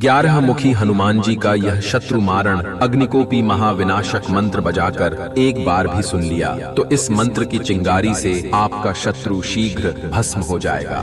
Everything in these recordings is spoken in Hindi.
11 मुखी हनुमान जी का यह शत्रु मारण अग्निकोपी महाविनाशक मंत्र बजाकर एक बार भी सुन लिया तो इस मंत्र की चिंगारी से आपका शत्रु शीघ्र भस्म हो जाएगा।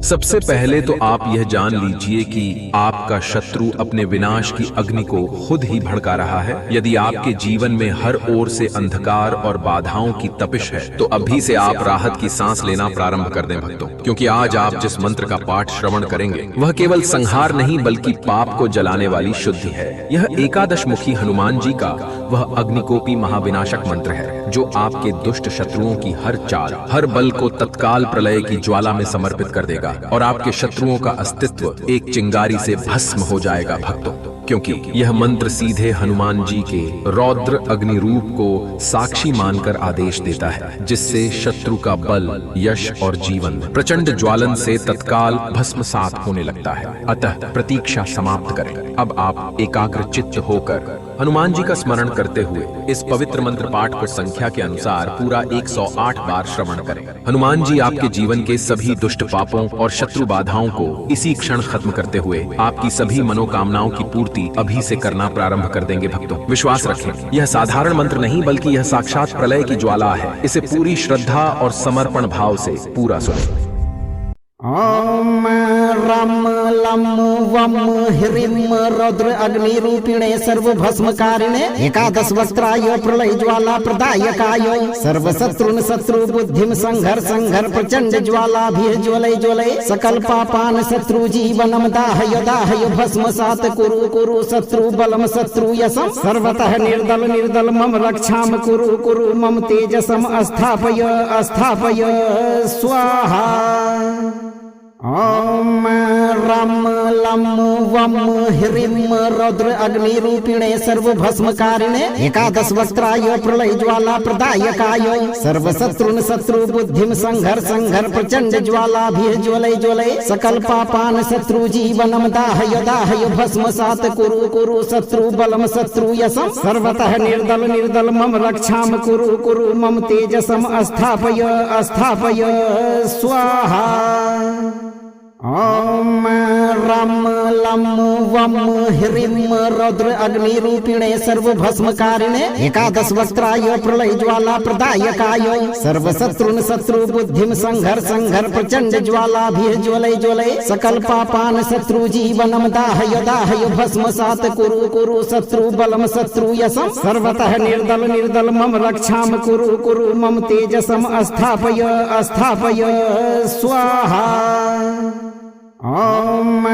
सबसे पहले तो आप यह जान लीजिए कि आपका शत्रु अपने विनाश की अग्नि को खुद ही भड़का रहा है। यदि आपके जीवन में हर ओर से अंधकार और बाधाओं की तपिश है तो अभी से आप राहत की सांस लेना प्रारंभ कर दें भक्तों, क्योंकि आज आप जिस मंत्र का पाठ श्रवण करेंगे वह केवल संहार नहीं बल्कि पाप को जलाने वाली शुद्धि है। यह एकादश मुखी हनुमान जी का वह अग्निकोपी महाविनाशक मंत्र है जो आपके दुष्ट शत्रुओं की हर चाल, हर बल को तत्काल प्रलय की ज्वाला में समर्पित कर देगा और आपके शत्रुओं का अस्तित्व एक चिंगारी से भस्म हो जाएगा भक्तों, क्योंकि यह मंत्र सीधे हनुमान जी के रौद्र अग्नि रूप को साक्षी मानकर आदेश देता है, जिससे शत्रु का बल, यश और जीवन प्रचंड ज्वालन से तत्काल भस्मसात होने लगता है। अतः प्रतीक्षा समाप्त करें। अब आप एकाग्र चित्त होकर हनुमान जी का स्मरण करते हुए इस पवित्र मंत्र पाठ को संख्या के अनुसार पूरा 108 बार श्रवण करें। हनुमान जी आपके जीवन के सभी दुष्ट पापों और शत्रु बाधाओं को इसी क्षण खत्म करते हुए आपकी सभी मनोकामनाओं की पूर्ति अभी से करना प्रारंभ कर देंगे भक्तों। विश्वास रखें, यह साधारण मंत्र नहीं बल्कि यह साक्षात प्रलय की ज्वाला है। इसे पूरी श्रद्धा और समर्पण भाव से पूरा सुनें। ओम रम लम वम ह्रीम रौद्र अग्नि रूपिणे सर्व भस्मकारिणे एकादश वस्त्राय प्रलय ज्वाला प्रदायकाय सर्व शत्रुन शत्रु बुद्धिम संघर संघर प्रचंड ज्वाला भी ज्वलय ज्वलय सकल पापान शत्रु जीवनम दाहय दाहय भस्मसात कुरु कुरु शत्रु बलम शत्रु यशम सर्वतः निर्दल निर्दल मम रक्षाम कुरु कुरु मम तेजसम अस्थापय अस्थापय स्वाहा। ओम रम लम वम ह्रीम रौद्र अग्नि रूपिणे सर्व भस्मकारिणे एकादश वस्त्राय प्रलय ज्वाला प्रदायकाय सर्व शत्रुन शत्रु बुद्धिम संघर संघर प्रचंड ज्वाला भी ज्वलय ज्वलय सकल पापान शत्रु जीवनम दाहय दाहय भस्मसात कुरु कुरु शत्रु बलम शत्रु यशम सर्वतः निर्दल निर्दल मम रक्षाम कुरु कुरु मम तेजसम अस्थापय अस्थापय स्वाहा। ओम रम लम वम ह्रीम रौद्र अग्नि रूपिणे सर्व भस्मकारिणे एकादश वस्त्राय प्रलय ज्वाला प्रदायकाय सर्व शत्रुन शत्रु बुद्धिम संघर संघर प्रचंड ज्वाला भी ज्वलय ज्वलय सकल पापान शत्रु जीवनम दाहय दाहय भस्मसात कुरु कुरु शत्रु बलम शत्रु यशम सर्वतः निर्दल निर्दल मम रक्षाम कुरु कुरु मम तेजसम अस्थापय अस्थापय स्वाहा। ओम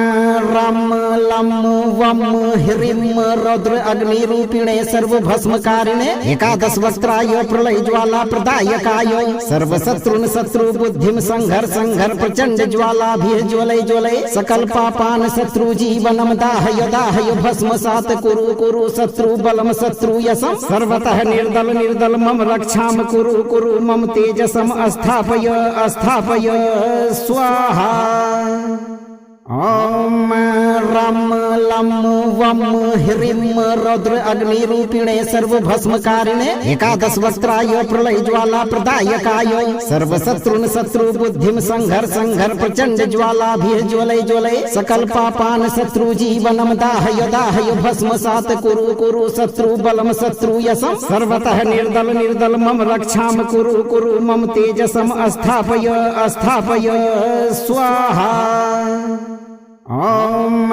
रम लम वम ह्रीम रौद्र अग्नि रूपिणे सर्व भस्मकारिणे एकादश वस्त्राय प्रलय ज्वाला प्रदायकाय सर्व शत्रुन शत्रु बुद्धिम संघर संघर प्रचंड ज्वाला भी ज्वलय ज्वलय सकल पापान शत्रु जीवनम दाहय दाहय भस्मसात कुरु कुरु शत्रु बलम शत्रु यशम सर्वतः निर्दल निर्दल मम रक्षाम कुरु कुरु मम तेजसम अस्थापय अस्थापय स्वाहा। ओम रम लम वम ह्रीम रौद्र अग्नि रूपिणे सर्व भस्मकारिणे एकादश वस्त्राय प्रलय ज्वाला प्रदायकाय सर्व शत्रुन शत्रु बुद्धिम संघर संघर प्रचंड ज्वाला भी ज्वलय ज्वलय सकल पापान शत्रु जीवनम दाहय दाहय भस्मसात कुरु कुरु शत्रु बलम शत्रु यशम सर्वतः निर्दल निर्दल मम रक्षाम कुरु कुरु मम तेजसम अस्थापय अस्थापय स्वाहा। ओम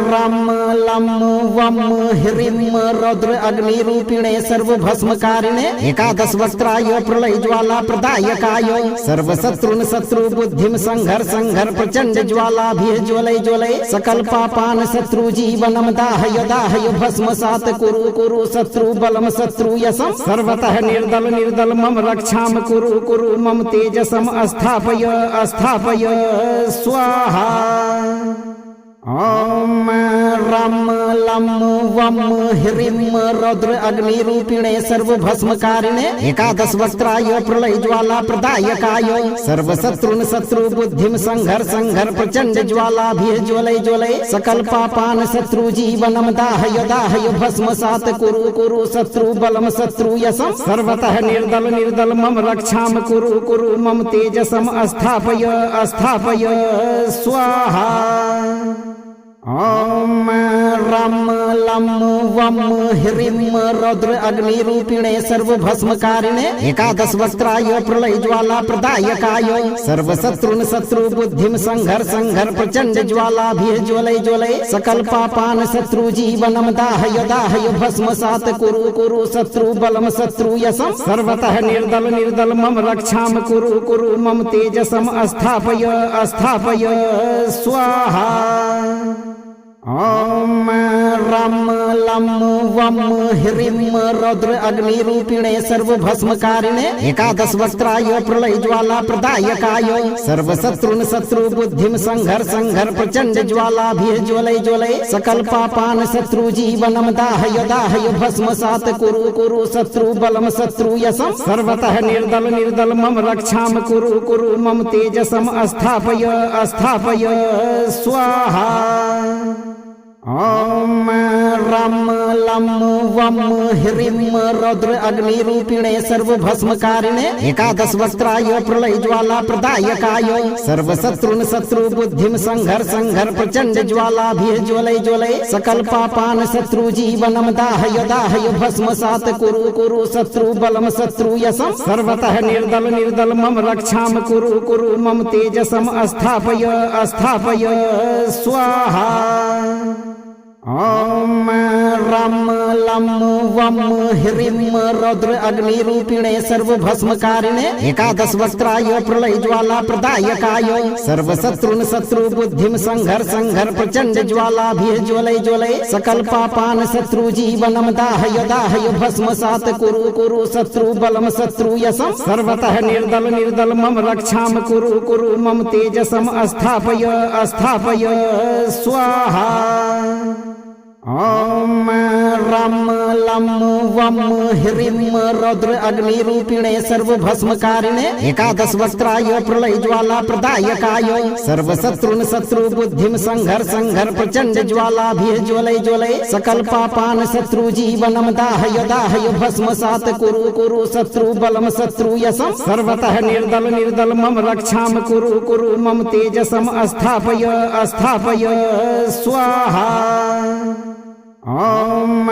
रम लम वम ह्रीम रौद्र अग्नि रूपिणे सर्व भस्मकारिणे एकादश वस्त्राय प्रलय ज्वाला प्रदायकाय सर्व शत्रुन शत्रु बुद्धिम संघर संघर प्रचंड ज्वाला भी ज्वलय ज्वलय सकल पापान शत्रु जीवनम दाहय दाहय भस्मसात कुरु कुरु शत्रु बलम शत्रु यशम सर्वतः निर्दल निर्दल मम रक्षाम कुरु कुरु मम तेजसम अस्थापय अस्थापय स्वाहा। ओम रम लम वम ह्रीम रौद्र अग्नि रूपिणे सर्व भस्मकारिणे एकादश वस्त्राय प्रलय ज्वाला प्रदायकाय सर्व शत्रुन शत्रु बुद्धिम संघर संघर प्रचंड ज्वाला भी ज्वलय ज्वलय सकल पापान शत्रु जीवनम दाहय दाहय भस्मसात कुरु कुरु शत्रु बलम शत्रु यशम सर्वतः निर्दल निर्दल मम रक्षाम कुरु कुरु मम तेजसम अस्थापय अस्थापय स्वाहा। ओम रम लम वम ह्रीं रौद्र अग्निरूपिणे सर्वभस्मकारिणे एकादश वक्त्राय प्रलय ज्वाला प्रदायकाय सर्वशत्रुन शत्रु बुद्धिम संघर संघर प्रचंड ज्वालाभिः ज्वलय ज्वलय सकल पापान शत्रु जीवनम दाहय दाहय भस्मसात कुरु कुरु शत्रु बलम शत्रु यशम सर्वतः निर्दल निर्दल मम रक्षाम कुरु कुरु मम तेजसम अस्थापय अस्थापय स्वाहा। ओम रम लम वम ह्रीं रौद्र अग्निरूपिणे सर्वभस्मकारिणे एकादश वक्त्राय प्रलय ज्वाला प्रदायकाय सर्वशत्रुन शत्रु बुद्धिम संघर संघर प्रचंड ज्वालाभिः ज्वलय ज्वलय सकल पापान शत्रु जीवनम दाहय दाहय भस्मसात कुरु कुरु शत्रु बलम शत्रु यशम सर्वतः निर्दल निर्दल मम रक्षाम कुरु कुरु मम तेजसम अस्थापय अस्थापय स्वाहा। ओम रम लम वम ह्रीं रौद्र अग्निरूपिणे सर्वभस्मकारिणे एकादश वक्त्राय प्रलय ज्वाला प्रदायकाय सर्वशत्रुन शत्रु बुद्धिम संघर संघर प्रचंड ज्वालाभिः ज्वलय ज्वलय सकल पापान शत्रु जीवनम दाहय दाहय भस्मसात कुरु कुरु शत्रु बलम शत्रु यशम सर्वतः निर्दल निर्दल मम रक्षाम कुरु कुरु मम तेजसम अस्थापय अस्थापय स्वाहा। ओम रम लम वम ह्रीं रौद्र अग्निरूपिणे सर्वभस्मकारिणे एकादश वक्त्राय प्रलय ज्वाला प्रदायकाय सर्वशत्रुन शत्रु बुद्धिम संघर संघर प्रचंड ज्वालाभिः ज्वलय ज्वलय सकल पापान शत्रु जीवनम दाहय दाहय भस्मसात कुरु कुरु शत्रु बलम शत्रु यशम सर्वतः निर्दल निर्दल मम रक्षाम कुरु कुरु मम तेजसम अस्थापय अस्थापय स्वाहा। ओम रम लम वम ह्रीं रौद्र अग्निरूपिणे सर्वभस्मकारिणे एकादश वक्त्राय प्रलय ज्वाला प्रदायकाय सर्वशत्रुन शत्रु बुद्धिम संघर संघर प्रचंड ज्वालाभिः ज्वलय ज्वलय सकल पापान शत्रु जीवनम दाहय दाहय भस्मसात कुरु कुरु शत्रु बलम शत्रु यशम सर्वतः निर्दल निर्दल मम रक्षाम कुरु कुरु मम तेजसम अस्थापय अस्थापय स्वाहा। ओम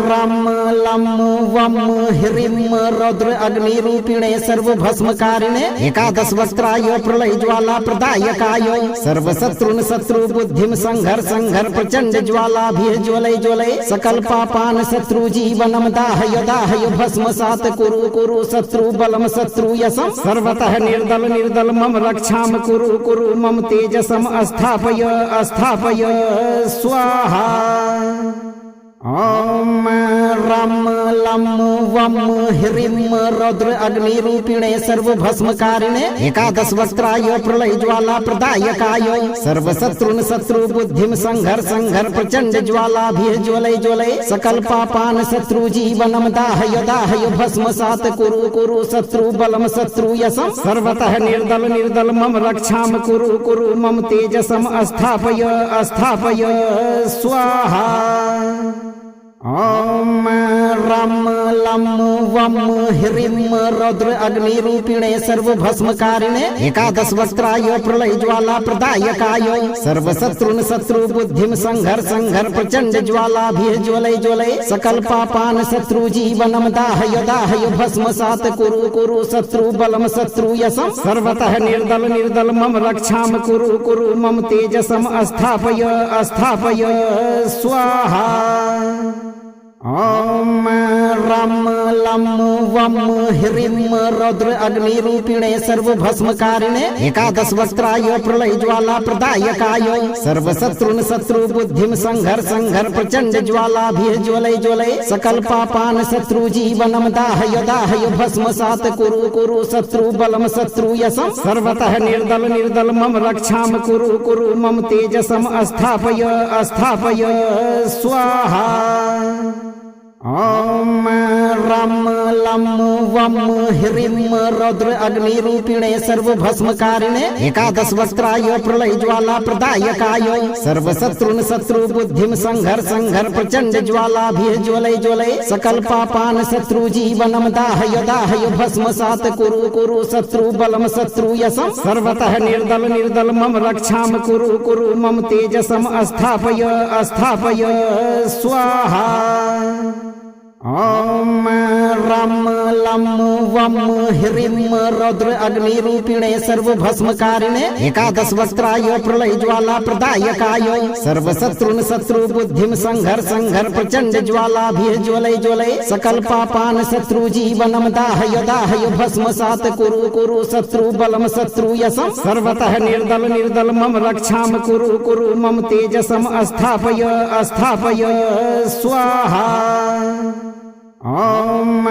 रम लम वम ह्रीं रौद्र अग्निरूपिणे सर्वभस्मकारिणे एकादश वक्त्राय प्रलय ज्वाला प्रदायकाय सर्वशत्रुन शत्रु बुद्धिम संघर संघर प्रचंड ज्वालाभिः ज्वलय ज्वलय सकल पापान शत्रु जीवनम दाहय दाहय भस्मसात कुरु कुरु शत्रु बलम शत्रु यशम सर्वतः निर्दल निर्दल मम रक्षाम कुरु कुरु मम तेजसम अस्थापय अस्थापय स्वाहा। ओम रम लम वम ह्रीं रौद्र अग्निरूपिणे सर्वभस्मकारिणे एकादश वक्त्राय प्रलय ज्वाला प्रदायकाय सर्वशत्रुन शत्रु बुद्धिम संघर संघर प्रचंड ज्वालाभिः ज्वलय ज्वलय सकल पापान शत्रु जीवनम दाहय दाहय भस्मसात कुरु कुरु शत्रु बलम शत्रु यशम सर्वतः निर्दल निर्दल मम रक्षाम कुरु कुरु मम तेजसम अस्थापय अस्थापय स्वाहा। ओम रम लम वम ह्रीं रौद्र अग्निरूपिणे सर्वभस्मकारिणे एकादश वक्त्राय प्रलय ज्वाला प्रदायकाय सर्वशत्रुन शत्रु बुद्धिम संघर संघर प्रचंड ज्वालाभिः ज्वलय ज्वलय सकल पापान शत्रु जीवनम दाहय दाहय भस्मसात कुरु कुरु शत्रु बलम शत्रु यशम सर्वतः निर्दल निर्दल मम रक्षाम कुरु कुरु मम तेजसम अस्थापय अस्थापय स्वाहा। ओम रम लम वम ह्रीं रौद्र अग्निरूपिणे सर्वभस्मकारिणे एकादश वक्त्राय प्रलय ज्वाला प्रदायकाय सर्वशत्रुन शत्रु बुद्धिम संघर संघर प्रचंड ज्वालाभिः ज्वलय ज्वलय सकल पापान शत्रु जीवनम दाहय दाहय भस्मसात कुरु कुरु शत्रु बलम शत्रु यशम सर्वतः निर्दल निर्दल मम रक्षाम कुरु कुरु मम तेजसम अस्थापय अस्थापय स्वाहा। ॐ रं लं वं ह्रीं रौद्र अग्निरूपिणे सर्वभस्मकारिणे एकादश वक्त्राय प्रलय ज्वाला प्रदायकाय सर्वशत्रुन शत्रु बुद्धिं संघर प्रचंड ज्वालाभिः ज्वलय ज्वलय सकल पापान शत्रु जीवनम दाहय दाहय भस्मसात कुरु शत्रु बलम शत्रु यशम सर्वतः निर्दल मम रक्षाम कुरु मम तेजसम अस्थापय स्वाहा। ॐ रं लं वं ह्रीं रौद्र अग्निरूपिणे सर्वभस्मकारिणे एकादश वक्त्राय प्रलय ज्वाला प्रदायकाय सर्वशत्रुन शत्रु बुद्धिं संघर प्रचंड ज्वालाभिः ज्वलय ज्वलय सकल पापान शत्रु जीवनम दाहय दाहय भस्मसात कुरु शत्रु बलम शत्रु यशम सर्वतः निर्दल मम रक्षाम कुरु मम तेजसम अस्थापय स्वाहा। ॐ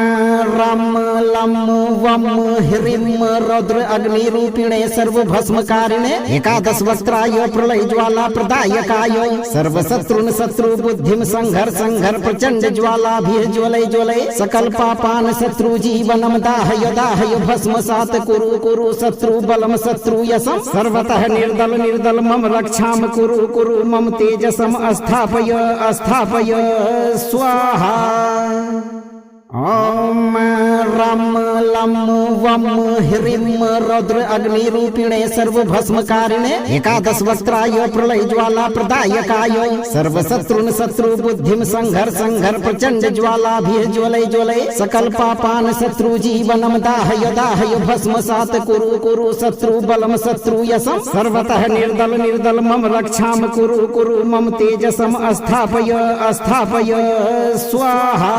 रं लं वं ह्रीं रौद्र अग्निरूपिणे सर्वभस्मकारिणे एकादश वक्त्राय प्रलय ज्वाला प्रदायकाय सर्वशत्रुन शत्रु बुद्धिं संघर प्रचंड ज्वालाभिः ज्वलय ज्वलय सकल पापान शत्रु जीवनम दाहय दाहय भस्मसात कुरु शत्रु बलम शत्रु यशम सर्वतः निर्दल मम रक्षाम कुरु मम तेजसम अस्थापय स्वाहा। ॐ रं लं वं ह्रीं रौद्र अग्निरूपिणे सर्वभस्मकारिणे एकादश वक्त्राय प्रलय ज्वाला प्रदायकाय सर्वशत्रुन शत्रु बुद्धिं संघर प्रचंड ज्वालाभिः ज्वलय ज्वलय सकल पापान शत्रु जीवनम दाहय दाहय भस्मसात कुरु शत्रु बलम शत्रु यशम सर्वतः निर्दल मम रक्षाम कुरु मम तेजसम अस्थापय स्वाहा।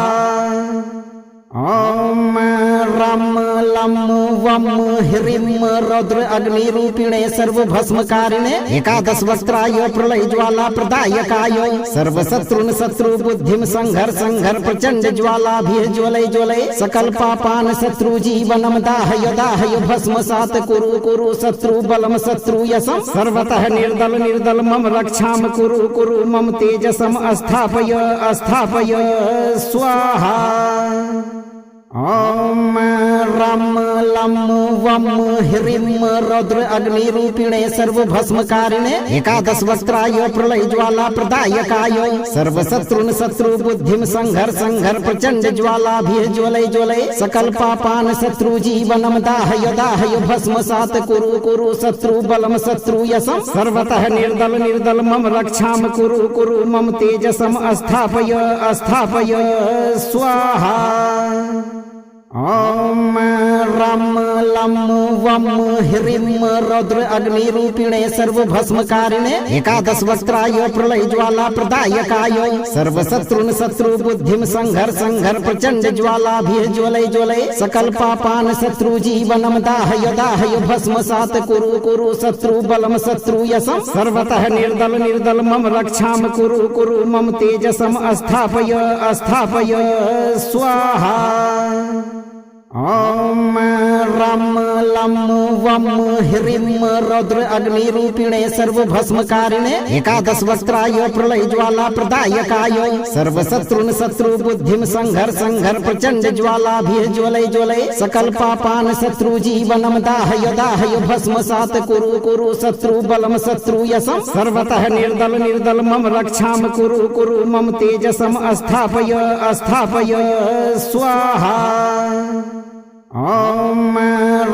ॐ रं लं वं ह्रीं रौद्र अग्निरूपिणे सर्वभस्मकारिणे एकादश वक्त्राय प्रलय ज्वाला प्रदायकाय सर्वशत्रुन शत्रु बुद्धिं संघर प्रचंड ज्वालाभिः ज्वलय ज्वलय सकल पापान शत्रु जीवनम दाहय दाहय भस्मसात कुरु शत्रु बलम शत्रु यशम सर्वतः निर्दल मम रक्षाम कुरु मम तेजसम अस्थापय स्वाहा। ॐ रं लं वं ह्रीं रौद्र अग्निरूपिणे सर्वभस्मकारिणे एकादश वक्त्राय प्रलय ज्वाला प्रदायकाय सर्वशत्रुन शत्रु बुद्धिं संघर प्रचंड ज्वालाभिः ज्वलय ज्वलय सकल पापान शत्रु जीवनम दाहय दाहय भस्मसात कुरु शत्रु बलम शत्रु यशम सर्वतः निर्दल मम रक्षाम कुरु मम तेजसम अस्थापय स्वाहा। ॐ रं लं वं ह्रीं रौद्र अग्निरूपिणे सर्वभस्मकारिणे एकादश वक्त्राय प्रलय ज्वाला प्रदायकाय सर्वशत्रुन शत्रु बुद्धिं संघर प्रचंड ज्वालाभिः ज्वलय ज्वलय सकल पापान शत्रु जीवनम दाहय दाहय भस्मसात कुरु शत्रु बलम शत्रु यशम सर्वतः निर्दल मम रक्षाम कुरु मम तेजसम अस्थापय स्वाहा। ॐ रं लं वं ह्रीं रौद्र अग्निरूपिणे सर्वभस्मकारिणे एकादश वक्त्राय प्रलय ज्वाला प्रदायकाय सर्वशत्रुन शत्रु बुद्धिं संघर प्रचंड ज्वालाभिः ज्वलय ज्वलय सकल पापान शत्रु जीवनम दाहय दाहय भस्मसात कुरु शत्रु बलम शत्रु यशम सर्वतः निर्दल मम रक्षाम कुरु मम तेजसम अस्थापय स्वाहा। ॐ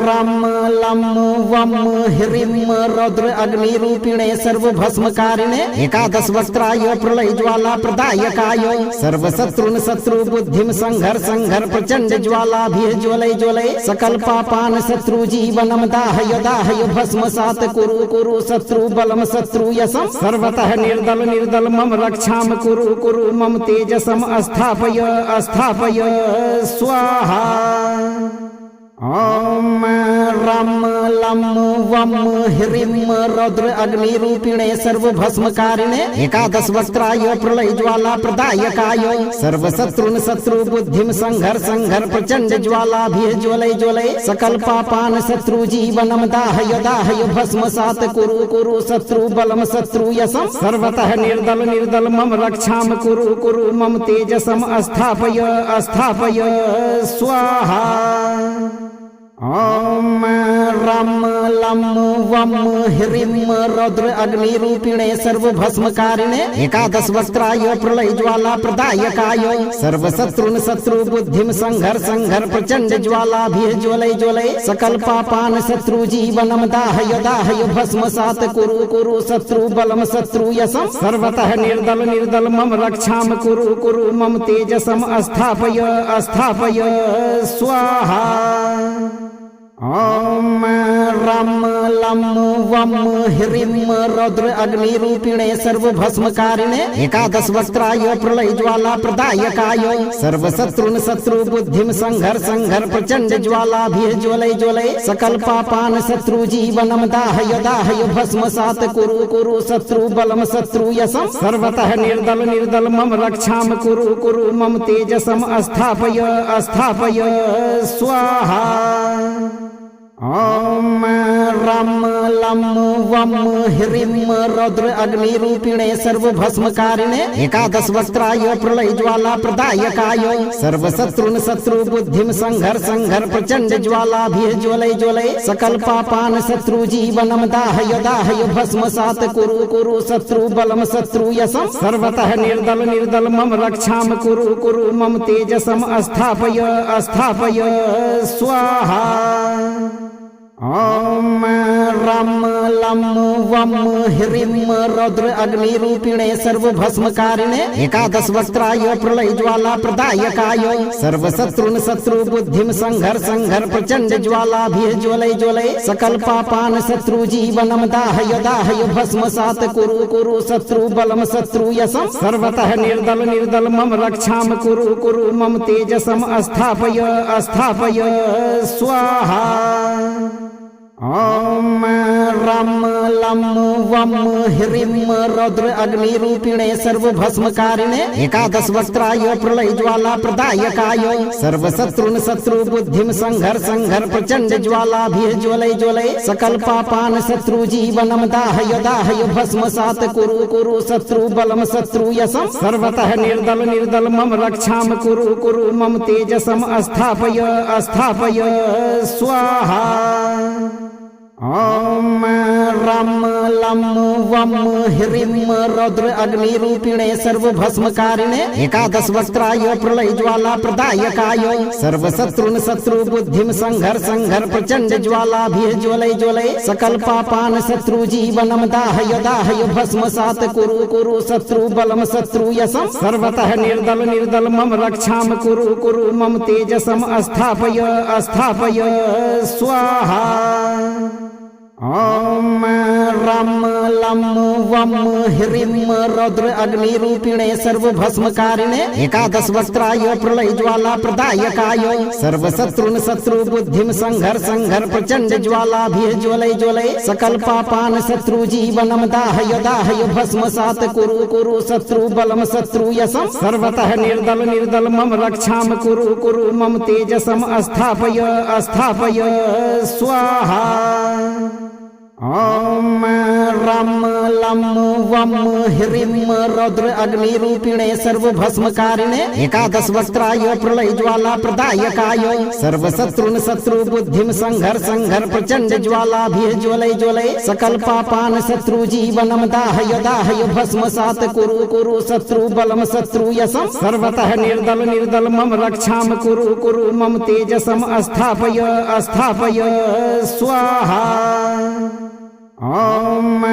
रं लं वं ह्रीं रौद्र अग्निरूपिणे सर्वभस्मकारिणे एकादश वक्त्राय प्रलय ज्वाला प्रदायकाय सर्वशत्रुन शत्रु बुद्धिं संघर प्रचंड ज्वालाभिः ज्वलय ज्वलय सकल पापान शत्रु जीवनम दाहय दाहय भस्मसात कुरु शत्रु बलम शत्रु यशम सर्वतः निर्दल मम रक्षाम कुरु मम तेजसम अस्थापय स्वाहा। ॐ रं लं वं ह्रीं रौद्र अग्निरूपिणे सर्वभस्मकारिणे एकादश वक्त्राय प्रलय ज्वाला प्रदायकाय सर्वशत्रुन शत्रु बुद्धिं संघर प्रचंड ज्वालाभिः ज्वलय ज्वलय सकल पापान शत्रु जीवनम दाहय दाहय भस्मसात कुरु शत्रु बलम शत्रु यशम सर्वतः निर्दल मम रक्षां कुरु मम तेजसम अस्थापय स्वाहा। ॐ रं लं वं ह्रीं रौद्र अग्निरूपिणे सर्वभस्मकारिणे एकादश वक्त्राय प्रलय ज्वाला प्रदायकाय सर्वशत्रुन शत्रु बुद्धिं संघर प्रचंड ज्वालाभिः ज्वलय ज्वलय सकल पापान शत्रु जीवनम दाहय दाहय भस्मसात कुरु शत्रु बलम शत्रु यशम सर्वतः निर्दल मम रक्षां कुरु मम तेजसम अस्थापय स्वाहा। ॐ रं लं वं ह्रीं रौद्र अग्निरूपिणे सर्वभस्मकारिणे एकादश वक्त्राय प्रलय ज्वाला प्रदायकाय सर्वशत्रुन शत्रु बुद्धिं संघर प्रचंड ज्वालाभिः ज्वलय ज्वलय सकल पापान शत्रु जीवनम दाहय दाहय भस्मसात कुरु शत्रु बलम शत्रु यशम सर्वतः निर्दल मम रक्षां कुरु मम तेजसम अस्थापय स्वाहा। ॐ रं लं वं ह्रीं रौद्र अग्निरूपिणे सर्वभस्मकारिणे एकादश वक्त्राय प्रलय ज्वाला प्रदायकाय सर्वशत्रुन शत्रु बुद्धिं संघर प्रचंड ज्वालाभिः ज्वलय ज्वलय सकल पापान शत्रु जीवनम दाहय दाहय भस्मसात कुरु शत्रु बलम शत्रु यशम सर्वतः निर्दल मम रक्षां कुरु मम तेजसम अस्थापय स्वाहा। ॐ रं लं वं ह्रीं रौद्र अग्निरूपिणे सर्वभस्मकारिणे एकादश वक्त्राय प्रलय ज्वाला प्रदायकाय सर्वशत्रुन शत्रु बुद्धिं संघर प्रचंड ज्वालाभिः ज्वलय ज्वलय सकल पापान शत्रु जीवनम दाहय दाहय भस्मसात कुरु शत्रु बलम शत्रु यशम सर्वतः निर्दल मम रक्षां कुरु मम तेजसम अस्थापय स्वाहा। ॐ रं लं वं ह्रीं रौद्र अग्निरूपिणे सर्वभस्मकारिणे एकादश वक्त्राय प्रलय ज्वाला प्रदायकाय सर्वशत्रुन शत्रु बुद्धिं संघर प्रचंड ज्वालाभिः ज्वलय ज्वलय सकल पापान शत्रु जीवनम दाहय दाहय भस्मसात कुरु शत्रु बलम शत्रु यशम सर्वतः निर्दल मम रक्षां कुरु मम तेजसम अस्थापय स्वाहा। ॐ रं लं वं ह्रीं रौद्र अग्निरूपिणे सर्वभस्मकारिणे एकादश वक्त्राय प्रलय ज्वाला प्रदायकाय सर्वशत्रुन शत्रु बुद्धिं संघर प्रचंड ज्वालाभिः ज्वलय ज्वलय सकल पापान शत्रु जीवनम दाहय दाहय भस्मसात कुरु शत्रु बलम शत्रु यशम सर्वतः निर्दल मम रक्षां कुरु मम तेजसम अस्थापय स्वाहा। ॐ रं लं वं ह्रीं रौद्र अग्निरूपिणे सर्वभस्मकारिणे एकादश वक्त्राय प्रलय ज्वाला प्रदायकाय सर्वशत्रुन शत्रु बुद्धिं संघर प्रचंड ज्वालाभिः ज्वलय ज्वलय सकल पापान शत्रु जीवनम दाहय दाहय भस्मसात कुरु शत्रु बलम शत्रु यशम सर्वतः निर्दल मम रक्षां कुरु मम तेजसम अस्थापय स्वाहा। ॐ रं लं वं ह्रीं रौद्र अग्निरूपिणे सर्वभस्मकारिणे एकादश वक्त्राय प्रलय ज्वाला प्रदायकाय सर्वशत्रुन शत्रु बुद्धिं संघर प्रचंड ज्वालाभिः ज्वलय ज्वलय सकल पापान शत्रु जीवनम दाहय दाहय भस्मसात कुरु शत्रु बलम शत्रु यशम सर्वतः निर्दल मम रक्षां कुरु मम तेजसम अस्थापय स्वाहा। ॐ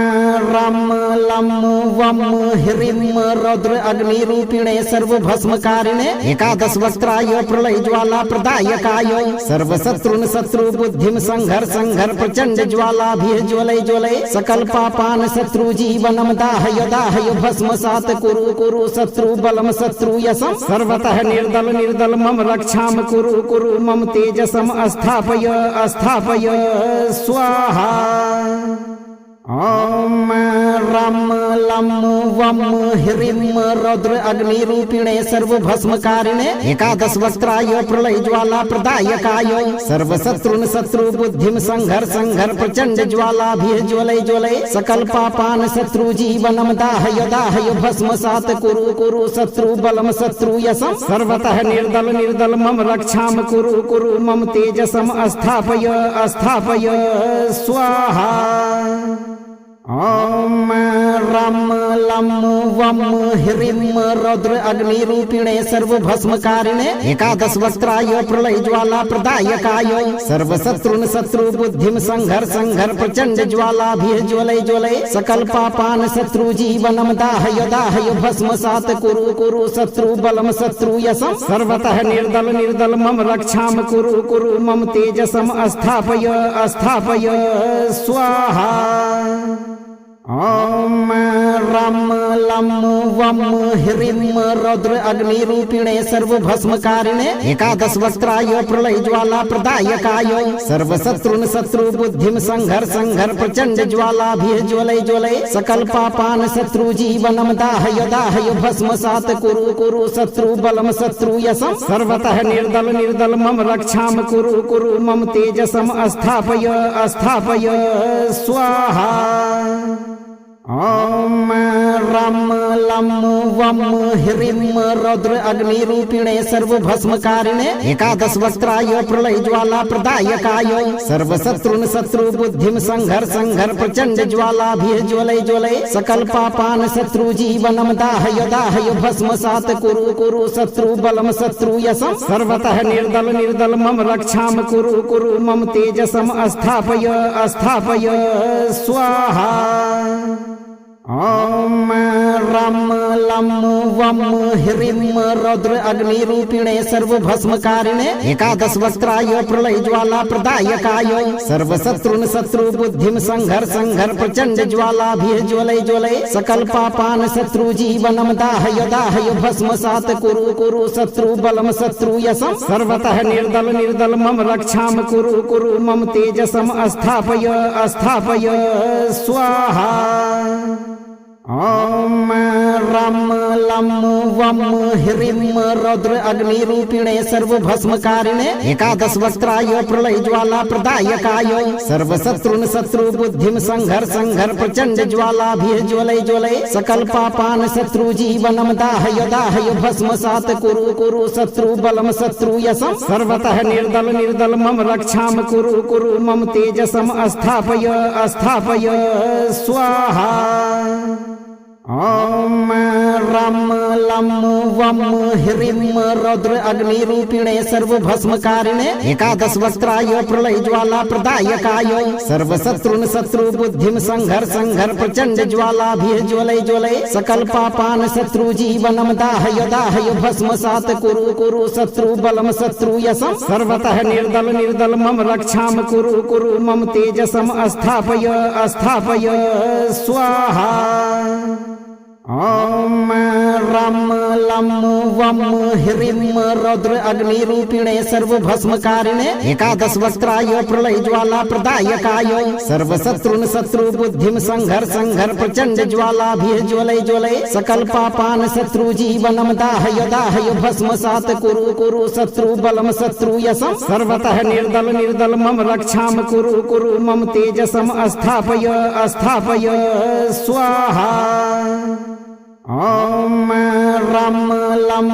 रं लं वं ह्रीं रौद्र अग्निरूपिणे सर्वभस्मकारिणे एकादश वक्त्राय प्रलय ज्वाला प्रदायकाय सर्वशत्रुन शत्रु बुद्धिं संघर प्रचंड ज्वालाभिः ज्वलय ज्वलय सकल पापान शत्रु जीवनम दाहय दाहय भस्मसात कुरु शत्रु बलम शत्रु यशम सर्वतः निर्दल मम रक्षां कुरु मम तेजसम अस्थापय स्वाहा। ॐ रं लं वं ह्रीं रौद्र अग्निरूपिणे सर्वभस्मकारिणे एकादश वक्त्राय प्रलय ज्वाला प्रदायकाय सर्वशत्रुन शत्रु बुद्धिं संघर प्रचंड ज्वालाभिः ज्वलय ज्वलय सकल पापान शत्रु जीवनम दाहय दाहय भस्मसात कुरु शत्रु बलम शत्रु यशम सर्वतः निर्दल मम रक्षां कुरु मम तेजसम अस्थापय स्वाहा। ॐ रं लं वं ह्रीं रौद्र अग्निरूपिणे सर्वभस्मकारिणे एकादश वक्त्राय प्रलय ज्वाला प्रदायकाय सर्वशत्रुन शत्रु बुद्धिं संघर प्रचंड ज्वालाभिः ज्वलय ज्वलय सकल पापान शत्रु जीवनम दाहय दाहय भस्मसात कुरु शत्रु बलम शत्रु यशम सर्वतः निर्दल मम रक्षां कुरु मम तेजसम अस्थापय स्वाहा। ॐ रं लं वं ह्रीं रौद्र अग्निरूपिणे सर्वभस्मकारिणे एकादश वक्त्राय प्रलय ज्वाला प्रदायकाय सर्वशत्रुन शत्रु बुद्धिं संघर प्रचंड ज्वालाभिः ज्वलय ज्वलय सकल पापान शत्रु जीवनम दाहय दाहय भस्मसात कुरु शत्रु बलम शत्रु यशम सर्वतः निर्दल मम रक्षां कुरु मम तेजसम अस्थापय स्वाहा। ॐ रं लं वं ह्रीं रौद्र अग्निरूपिणे सर्वभस्मकारिणे एकादश वक्त्राय प्रलय ज्वाला प्रदायकाय सर्वशत्रुन शत्रु बुद्धिं संघर प्रचंड ज्वालाभिः ज्वलय ज्वलय सकल पापान शत्रु जीवनम दाहय दाहय भस्मसात कुरु शत्रु बलम शत्रु यशम सर्वतः निर्दल मम रक्षां कुरु मम तेजसम अस्थापय स्वाहा। ॐ रं लं वं ह्रीं रौद्र अग्निरूपिणे सर्वभस्मकारिणे एकादश वक्त्राय प्रलय ज्वाला प्रदायकाय सर्वशत्रुन शत्रु बुद्धिं संघर प्रचंड ज्वालाभिः ज्वलय ज्वलय सकल पापान शत्रु जीवनम दाहय दाहय भस्मसात कुरु शत्रु बलम शत्रु यशम सर्वतः निर्दल मम रक्षां कुरु मम तेजसम अस्थापय स्वाहा। ॐ रं लं वं ह्रीं रौद्र अग्निरूपिणे सर्वभस्मकारिणे एकादश वक्त्राय प्रलय ज्वाला प्रदायकाय सर्वशत्रुन शत्रु बुद्धिं संघर प्रचंड ज्वालाभिः ज्वलय ज्वलय सकल पापान शत्रु जीवनम दाहय दाहय भस्मसात कुरु शत्रु बलम शत्रु यशम सर्वतः निर्दल मम रक्षां कुरु मम तेजसम अस्थापय स्वाहा। ॐ रं लं वं ह्रीं रौद्र अग्निरूपिणे सर्वभस्मकारिणे एकादश वक्त्राय प्रलय ज्वाला प्रदायकाय सर्वशत्रुन शत्रु बुद्धिं संघर प्रचंड ज्वालाभिः ज्वलय ज्वलय सकल पापान शत्रु जीवनम दाहय दाहय भस्मसात कुरु शत्रु बलम शत्रु यशम सर्वतः निर्दल मम रक्षां कुरु मम तेजसम अस्थापय स्वाहा। ॐ रं लं वं ह्रीं रौद्र अग्निरूपिणे सर्वभस्मकारिणे एकादश वक्त्राय प्रलय ज्वाला प्रदायकाय सर्वशत्रुन शत्रु बुद्धिं संघर प्रचंड ज्वालाभिः ज्वलय ज्वलय सकल पापान शत्रु जीवनम दाहय दाहय भस्मसात कुरु शत्रु बलम शत्रु यशम सर्वतः निर्दल मम रक्षां कुरु मम तेजसम अस्थापय स्वाहा। ॐ रं लं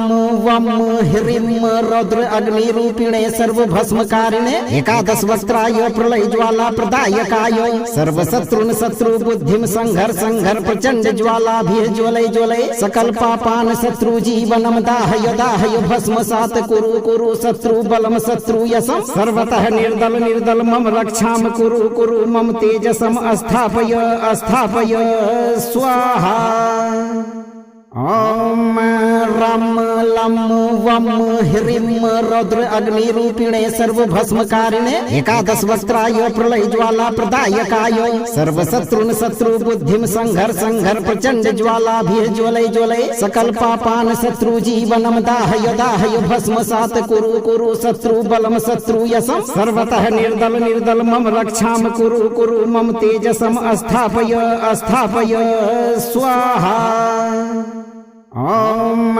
वं ह्रीं रौद्र अग्निरूपिणे सर्वभस्मकारिणे एकादश वक्त्राय प्रलय ज्वाला प्रदायकाय सर्वशत्रुन शत्रु बुद्धिं संघर प्रचंड ज्वालाभिः ज्वलय ज्वलय सकल पापान शत्रु जीवनम दाहय दाहय भस्मसात कुरु शत्रु बलम शत्रु यशम सर्वतः निर्दल मम रक्षां कुरु मम तेजसम स्थापय स्वाहा। ॐ रं लं वं ह्रीं रौद्र अग्निरूपिणे सर्वभस्मकारिणे एकादश वक्त्राय प्रलय ज्वाला प्रदायकाय सर्वशत्रुन शत्रु बुद्धिं संघर प्रचंड ज्वालाभिः ज्वलय ज्वलय सकल पापान शत्रु जीवनम दाहय दाहय भस्मसात कुरु शत्रु बलम शत्रु यशम सर्वतः निर्दल मम रक्षां कुरु मम तेजसम स्थापय स्वाहा। ॐ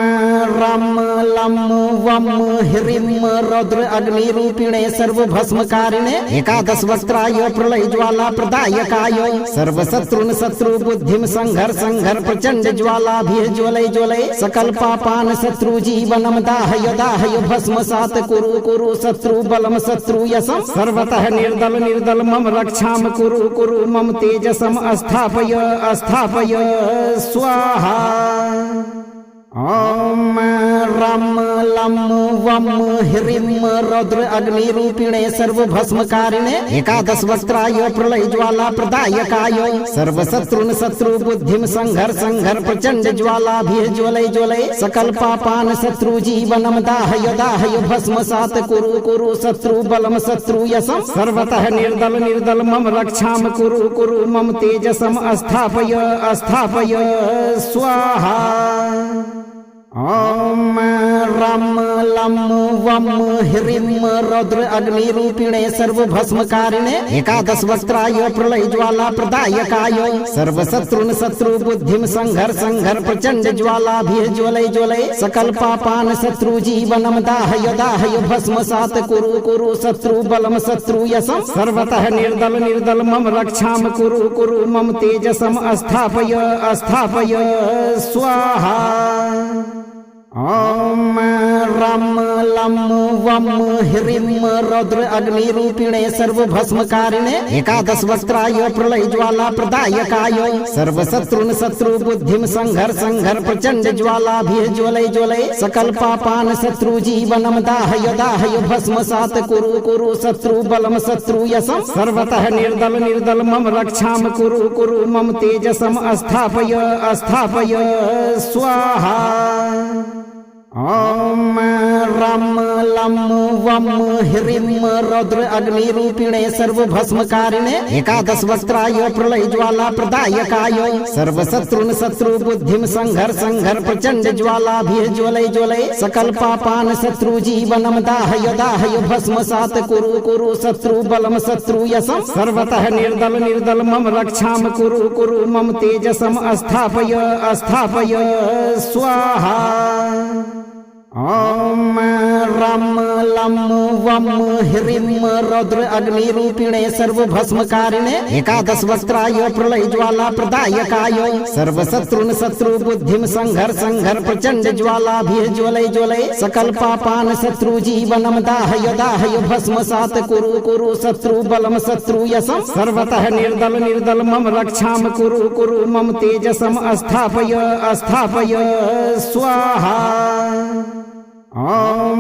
रं लं वं ह्रीं रौद्र अग्निरूपिणे सर्वभस्मकारिणे एकादश वक्त्राय प्रलय ज्वाला प्रदायकाय सर्वशत्रुन शत्रु बुद्धिं संघर प्रचंड ज्वालाभिः ज्वलय ज्वलय सकल पापान शत्रु जीवनम दाहय दाहय भस्मसात कुरु शत्रु बलम शत्रु यशम सर्वतः निर्दल मम रक्षां कुरु मम तेजसम स्थापय स्वाहा। ॐ रं लं वं ह्रीं रौद्र अग्निरूपिणे सर्वभस्मकारिणे एकादश वक्त्राय प्रलय ज्वाला प्रदायकाय सर्वशत्रुन शत्रु बुद्धिं संघर प्रचंड ज्वालाभिः ज्वलय ज्वलय सकल पापान शत्रु जीवनम दाहय दाहय भस्मसात कुरु शत्रु बलम शत्रु यशम सर्वतः निर्दल मम रक्षां कुरु मम तेजसम स्थापय स्वाहा। ॐ रं लं वं ह्रीं रौद्र अग्निरूपिणे सर्वभस्मकारिणे एकादश वक्त्राय प्रलय ज्वाला प्रदायकाय सर्वशत्रुन शत्रु बुद्धिं संघर प्रचंड ज्वालाभिः ज्वलय ज्वलय सकल पापान शत्रु जीवनम दाहय दाहय भस्मसात कुरु शत्रु बलम शत्रु यशम सर्वतः निर्दल मम रक्षां कुरु मम तेजसम स्थापय स्वाहा। ॐ रं लं वं ह्रीं रौद्र अग्निरूपिणे सर्वभस्मकारिणे एकादश वक्त्राय प्रलय ज्वाला प्रदायकाय सर्वशत्रुन शत्रु बुद्धिं संघर प्रचंड ज्वालाभिः ज्वलय ज्वलय सकल पापान शत्रु जीवनम दाहय दाहय भस्मसात कुरु शत्रु बलम शत्रु यशम सर्वतः निर्दल मम रक्षां कुरु मम तेजसम स्थापय स्वाहा। ॐ रं लं वं ह्रीं रौद्र अग्निरूपिणे सर्वभस्मकारिणे एकादश वक्त्राय प्रलय ज्वाला प्रदायकाय सर्वशत्रुन शत्रु बुद्धिं संघर प्रचंड ज्वालाभिः ज्वलय ज्वलय सकल पापान शत्रु जीवनम दाहय दाहय भस्मसात कुरु शत्रु बलम शत्रु यशम सर्वतः निर्दल मम रक्षां कुरु मम तेजसम स्थापय स्वाहा। ॐ रं लं वं ह्रीं रौद्र अग्निरूपिणे सर्वभस्मकारिणे एकादश वक्त्राय प्रलय ज्वाला प्रदायकाय सर्वशत्रुन शत्रु बुद्धिं संघर प्रचंड ज्वालाभिः ज्वलय ज्वलय सकल पापान शत्रु जीवनम दाहय दाहय भस्मसात कुरु शत्रु बलम शत्रु यशम सर्वतः निर्दल मम रक्षां कुरु मम तेजसम स्थापय स्वाहा। ॐ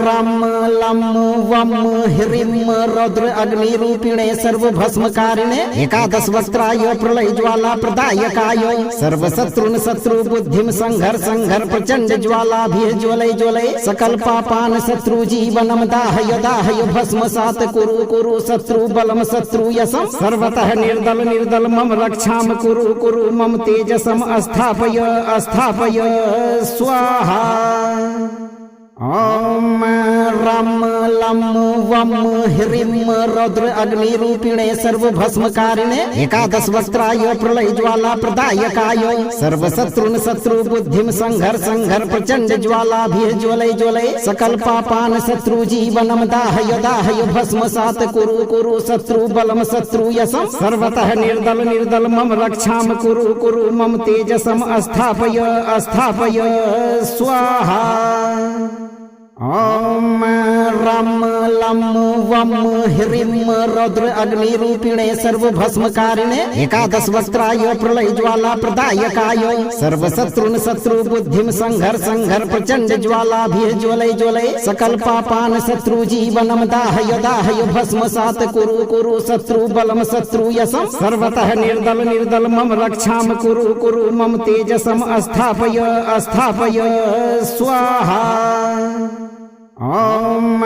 रं लं वं ह्रीं रौद्र अग्निरूपिणे सर्वभस्मकारिणे एकादश वक्त्राय प्रलय ज्वाला प्रदायकाय सर्वशत्रुन शत्रु बुद्धिं संघर प्रचंड ज्वालाभिः ज्वलय ज्वलय सकल पापान शत्रु जीवनम दाहय दाहय भस्मसात कुरु शत्रु बलम शत्रु यशम सर्वतः निर्दल मम रक्षां कुरु मम तेजसम स्थापय स्वाहा। ॐ रम लम वम ह्रीम रौद्र अग्निरूपिणे सर्व भस्मकारिणे एकादश वक्त्राय प्रलय ज्वाला प्रदायकाय सर्वशत्रुन शत्रु बुद्धिम संघर संघर प्रचंड ज्वाला भी ज्वलय ज्वलय सकल पापान शत्रु जीवनम दाहय दाहय भस्म सात कुरु कुरु शत्रु बलम शत्रु यशम सर्वतः निर्दल निर्दल मम रक्षाम कुरु कुरु मम तेजसम अस्थापय अस्थापय स्वाहा। ओम रम लम वम ह्रीम रौद्र अग्निरूपिणे सर्व भस्मकारिणे एकादश वक्त्राय प्रलय ज्वाला प्रदायकाय सर्वशत्रुन शत्रु बुद्धिम संघर संघर प्रचंड ज्वाला भी ज्वलय ज्वलय सकल पापान शत्रु जीवनम दाहय दाहय भस्म सात कुरु कुरु शत्रु बलम शत्रु यशम सर्वतः निर्दल निर्दल मम रक्षाम कुरु कुरु मम तेजसम अस्थापय अस्थापय स्वाहा। ओम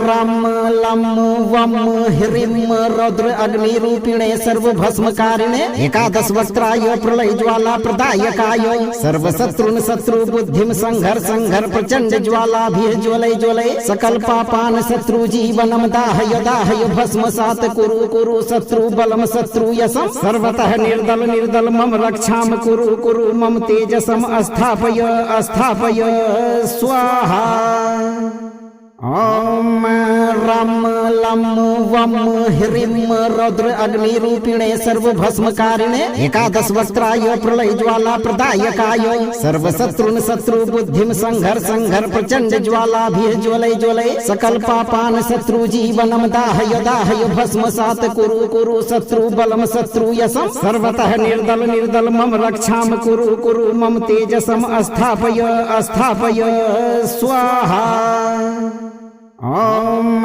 रम लम वम ह्रीम रौद्र अग्निरूपिणे सर्व भस्मकारिणे एकादश वक्त्राय प्रलय ज्वाला प्रदायकाय सर्वशत्रुन शत्रु बुद्धिम संघर संघर प्रचंड ज्वाला भी ज्वलय ज्वलय सकल पापान शत्रु जीवनम दाहय दाहय भस्म सात कुरु कुरु शत्रु बलम शत्रु यशम सर्वतः निर्दल निर्दल मम रक्षाम कुरु कुरु मम तेजसम अस्थापय अस्थापय स्वाहा। ओम रम लम वम ह्रीम रौद्र अग्निरूपिणे सर्व भस्मकारिणे एकादश वक्त्राय प्रलय ज्वाला प्रदायकाय सर्वशत्रुन शत्रु बुद्धिम संघर संघर प्रचंड ज्वाला भी ज्वलय ज्वलय सकल पापान शत्रु जीवनम दाहय दाहय भस्म सात कुरु कुरु शत्रु बलम शत्रु यशम सर्वतः निर्दल निर्दल मम रक्षाम कुरु कुरु मम तेजसम अस्थापय अस्थापय स्वाहा। ओम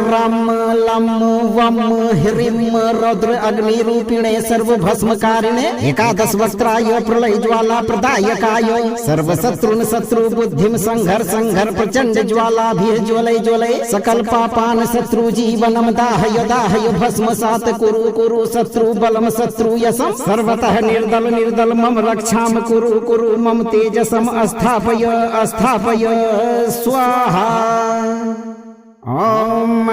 रम लम वम ह्रीम रौद्र अग्निरूपिणे सर्व भस्मकारिणे एकादश वक्त्राय प्रलय ज्वाला प्रदायकाय सर्वशत्रुन शत्रु बुद्धिम संघर संघर प्रचंड ज्वाला भी ज्वलय ज्वलय सकल पापान शत्रु जीवनम दाहय दाहय भस्म सात कुरु कुरु शत्रु बलम शत्रु यशम सर्वतः निर्दल निर्दल मम रक्षाम कुरु कुरु मम तेजसम अस्थापय अस्थापय स्वाहा। ओम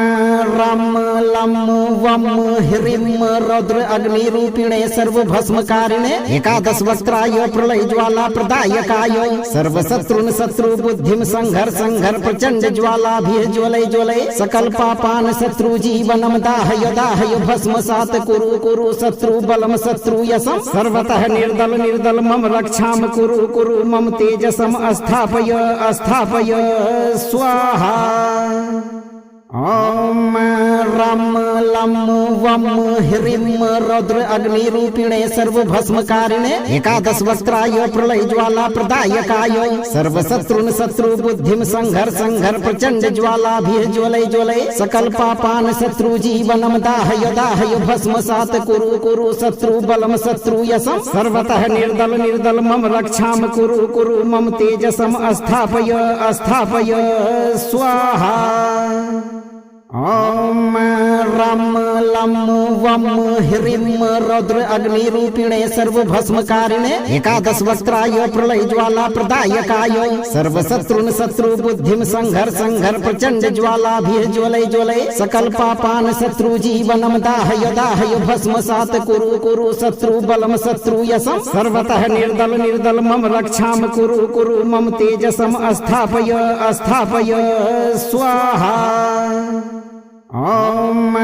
रम लम वम ह्रीम रौद्र अग्निरूपिणे सर्व भस्मकारिणे एकादश वक्त्राय प्रलय ज्वाला प्रदायकाय सर्वशत्रुन शत्रु बुद्धिम संघर संघर प्रचंड ज्वाला भी ज्वलय ज्वलय सकल पापान शत्रु जीवनम दाहय दाहय भस्म सात कुरु कुरु शत्रु बलम शत्रु यशम सर्वतः निर्दल निर्दल मम रक्षाम कुरु कुरु मम तेजसम अस्थापय अस्थापय स्वाहा। ओम रम लम वम ह्रीम रौद्र अग्निरूपिणे सर्व भस्मकारिणे एकादश वक्त्राय प्रलय ज्वाला प्रदायकाय सर्वशत्रुन शत्रु बुद्धिम संघर संघर प्रचंड ज्वाला भी ज्वलय ज्वलय सकल पापान शत्रु जीवनम दाहय दाहय भस्म सात कुरु कुरु शत्रु बलम शत्रु यशम सर्वतः निर्दल निर्दल मम रक्षाम कुरु कुरु मम तेजसम अस्थापय अस्थापय स्वाहा। ओम रम लम वम ह्रीम रौद्र अग्निरूपिणे सर्व भस्मकारिणे एकादश वक्त्राय प्रलय ज्वाला प्रदायकाय सर्वशत्रुन शत्रु बुद्धिम संघर संघर प्रचंड ज्वाला भी ज्वलय ज्वलय सकल पापान शत्रु जीवनम दाहय दाहय भस्म सात कुरु कुरु शत्रु बलम शत्रु यशम सर्वतः निर्दल निर्दल मम रक्षाम कुरु कुरु मम तेजसम अस्थापय अस्थापय स्वाहा। ओम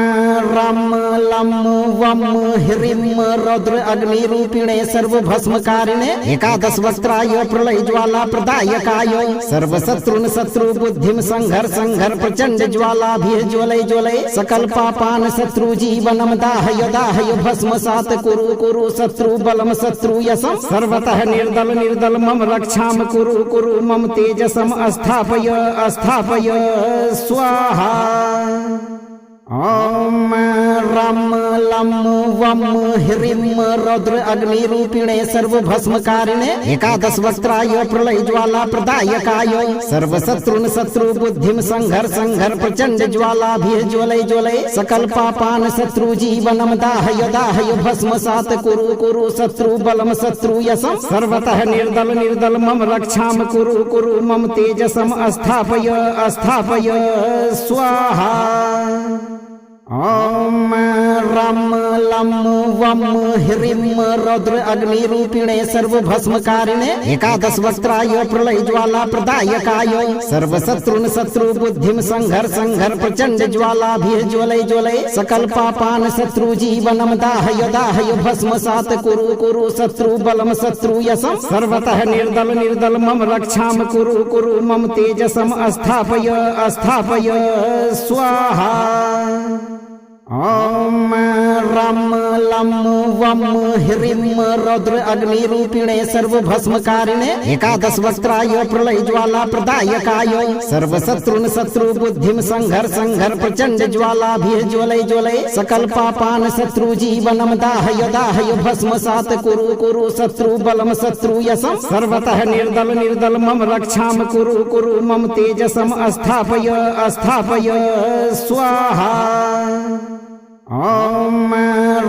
रम लम वम ह्रीम रौद्र अग्निरूपिणे सर्व भस्मकारिणे एकादश वक्त्राय प्रलय ज्वाला प्रदायकाय सर्वशत्रुन शत्रु बुद्धिम संघर संघर प्रचंड ज्वाला भी ज्वलय ज्वलय सकल पापान शत्रु जीवनम दाहय दाहय भस्म सात कुरु कुरु शत्रु बलम शत्रु यशम सर्वतः निर्दल निर्दल मम रक्षाम कुरु कुरु मम तेजसम अस्थापय अस्थापय स्वाहा। ॐ रं लं वं ह्रीं रौद्र अग्निरूपिणे सर्वभस्मकारिणे एकादश वक्त्राय प्रलय ज्वाला प्रदायकाय सर्वशत्रुन शत्रु बुद्धिं संघर प्रचंड ज्वालाभिः ज्वलय ज्वलय सकल पापान शत्रु जीवनम दाहय दाहय भस्मसात कुरु शत्रु बलम शत्रु यशम सर्वतः निर्दल मम रक्षां कुरु मम तेजसम अस्थापय स्वाहा। ॐ रं लं वं ह्रीं रौद्र अग्निरूपिणे सर्वभस्मकारिणे एकादश वक्त्राय प्रलय ज्वाला प्रदायकाय सर्वशत्रुन शत्रु बुद्धिं संघर प्रचंड ज्वालाभिः ज्वलय ज्वलय सकल पापान शत्रु जीवनम दाहय दाहय भस्मसात कुरु शत्रु बलम शत्रु यशम सर्वतः निर्दल मम रक्षां कुरु मम तेजसम अस्थापय स्वाहा। ॐ रं लं वं ह्रीं रौद्र अग्निरूपिणे सर्वभस्मकारिणे एकादश वक्त्राय प्रलय ज्वाला प्रदायकाय सर्वशत्रुन शत्रु बुद्धिं संघर प्रचंड ज्वालाभिः ज्वलय ज्वलय सकल पापान शत्रु जीवनम दाहय दाहय भस्मसात कुरु शत्रु बलम शत्रु यशम सर्वतः निर्दल मम रक्षां कुरु मम तेजसम अस्थापय स्वाहा। ॐ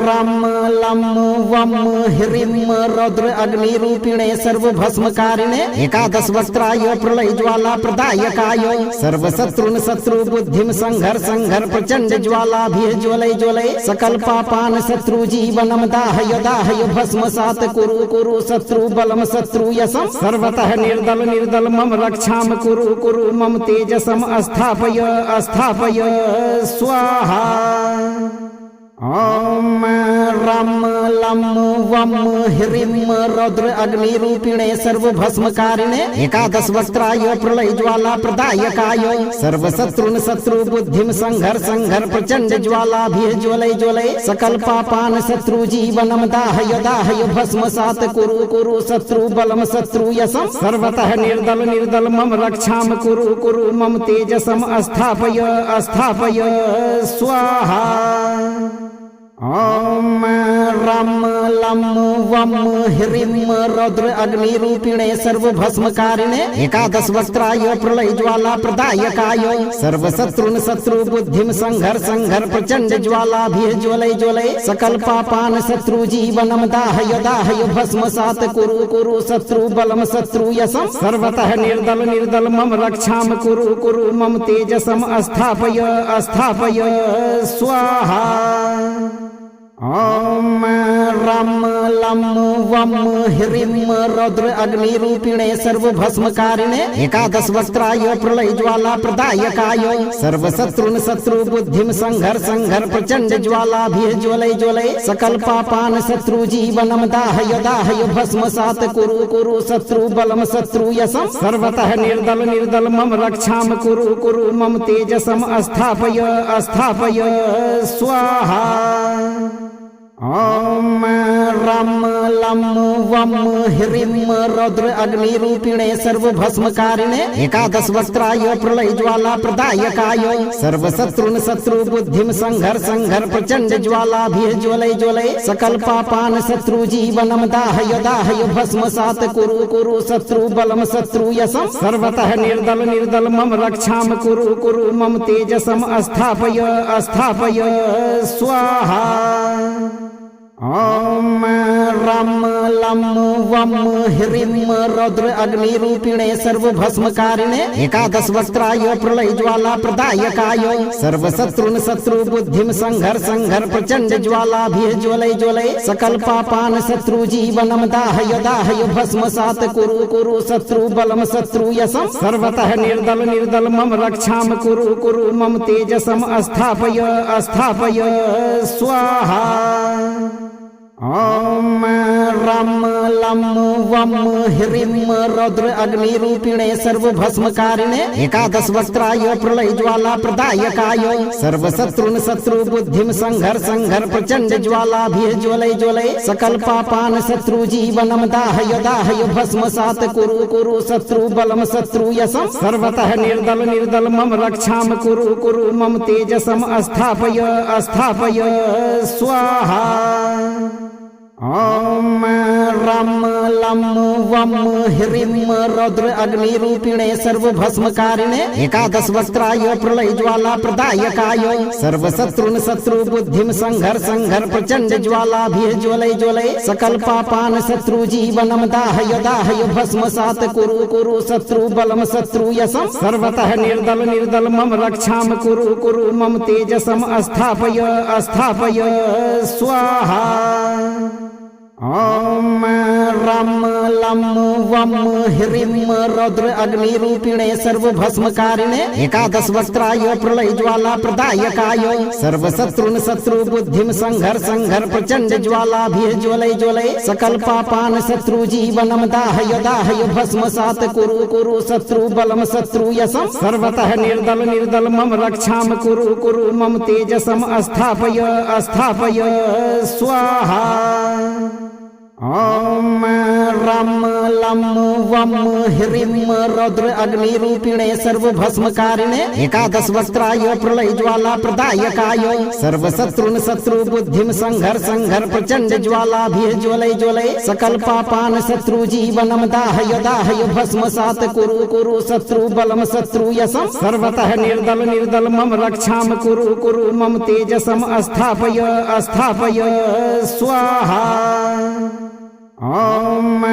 रं लं वं ह्रीं रौद्र अग्निरूपिणे सर्वभस्मकारिणे एकादश वक्त्राय प्रलय ज्वाला प्रदायकाय सर्वशत्रुन शत्रु बुद्धिं संघर प्रचंड ज्वालाभिः ज्वलय ज्वलय सकल पापान शत्रु जीवनम दाहय दाहय भस्मसात कुरु शत्रु बलम शत्रु यशम सर्वतः निर्दल मम रक्षां कुरु मम तेजसम अस्थापय स्वाहा। ॐ रं लं वं ह्रीं रौद्र अग्निरूपिणे सर्वभस्मकारिणे एकादश वक्त्राय प्रलय ज्वाला प्रदायकाय सर्वशत्रुन शत्रु बुद्धिं संघर प्रचंड ज्वालाभिः ज्वलय ज्वलय सकल पापान शत्रु जीवनम दाहय दाहय भस्मसात कुरु शत्रु बलम शत्रु यशम सर्वतः निर्दल मम रक्षां कुरु मम तेजसम अस्थापय स्वाहा। ॐ रं लं वं ह्रीं रौद्र अग्निरूपिणे सर्वभस्मकारिणे एकादश वक्त्राय प्रलय ज्वाला प्रदायकाय सर्वशत्रुन शत्रु बुद्धिं संघर प्रचंड ज्वालाभिः ज्वलय ज्वलय सकल पापान शत्रु जीवनम दाहय दाहय भस्मसात कुरु शत्रु बलम शत्रु यशम सर्वतः निर्दल मम रक्षां कुरु मम तेजसम अस्थापय स्वाहा। ॐ रं लं वं ह्रीं रौद्र अग्निरूपिणे सर्वभस्मकारिणे एकादश वक्त्राय प्रलय ज्वाला प्रदायकाय सर्वशत्रुन शत्रु बुद्धिं संघर प्रचंड ज्वालाभिः ज्वलय ज्वलय सकल पापान शत्रु जीवनम दाहय दाहय भस्मसात कुरु शत्रु बलम शत्रु यशम सर्वतः निर्दल मम रक्षां कुरु मम तेजसम अस्थापय स्वाहा। ॐ रं लं वं ह्रीं रौद्र अग्निरूपिणे सर्वभस्मकारिणे एकादश वक्त्राय प्रलय ज्वाला प्रदायकाय सर्वशत्रुन शत्रु बुद्धिं संघर प्रचंड ज्वालाभिः ज्वलय ज्वलय सकल पापान शत्रु जीवनम दाहय दाहय भस्मसात कुरु शत्रु बलम शत्रु यशम सर्वतः निर्दल मम रक्षां कुरु मम तेजसम अस्थापय स्वाहा। ॐ रं लं वं ह्रीं रौद्र अग्निरूपिणे सर्वभस्मकारिणे एकादश वक्त्राय प्रलय ज्वाला प्रदायकाय सर्वशत्रुन शत्रु बुद्धिं संघर प्रचंड ज्वालाभिः ज्वलय ज्वलय सकल पापान शत्रु जीवनम दाहय दाहय भस्मसात कुरु शत्रु बलम शत्रु यशम सर्वतः निर्दल मम रक्षां कुरु मम तेजसम अस्थापय स्वाहा। ॐ रम लम वम ह्रीम रौद्र अग्नि रूपिणे सर्व भस्मकारिणे एकादश वक्त्राय प्रलय ज्वाला प्रदायकाय सर्व शत्रुन शत्रु बुद्धिम संघर संघर प्रचंड ज्वाला भी ज्वलय ज्वलय सकल पापान शत्रु जीवनम दाहय दाहय भस्म सात कुरु कुरु शत्रु बलम शत्रु यशम सर्वतः निर्दल निर्दल मम रक्षाम कुरु कुरु मम तेजसम अस्थापय अस्थापय स्वाहा। ओम रम लम वम ह्रीम रौद्र अग्नि रूपिणे सर्व भस्मकारिणे एकादश वक्त्राय प्रलय ज्वाला प्रदायकाय सर्व शत्रुन शत्रु बुद्धिम संघर संघर प्रचंड ज्वाला भी ज्वलय ज्वलय सकल पापान शत्रु जीवनम दाहय दाहय भस्म सात कुरु कुरु शत्रु बलम शत्रु यशम सर्वतः निर्दल निर्दल मम रक्षाम कुरु कुरु मम तेजसम अस्थापय अस्थापय स्वाहा। ओम रम लम वम ह्रीम रौद्र अग्नि रूपिणे सर्व भस्मकारिणे एकादश वक्त्राय प्रलय ज्वाला प्रदायकाय सर्व शत्रुन शत्रु बुद्धिम संघर संघर प्रचंड ज्वाला भी ज्वलय ज्वलय सकल पापान शत्रु जीवनम दाहय दाहय भस्म सात कुरु कुरु शत्रु बलम शत्रु यशम सर्वतः निर्दल निर्दल मम रक्षाम कुरु कुरु मम तेजसम अस्थापय अस्थापय स्वाहा। ओम रम लम वम ह्रीम रौद्र अग्नि रूपिणे सर्व भस्मकारिणे एकादश वक्त्राय प्रलय ज्वाला प्रदायकाय सर्व शत्रुन शत्रु बुद्धिम संघर संघर प्रचंड ज्वाला भी ज्वलय ज्वलय सकल पापान शत्रु जीवनम दाहय दाहय भस्म सात कुरु कुरु शत्रु बलम शत्रु यशम सर्वतः निर्दल निर्दल मम रक्षाम कुरु कुरु मम तेजसम अस्थापय अस्थापय स्वाहा। ओम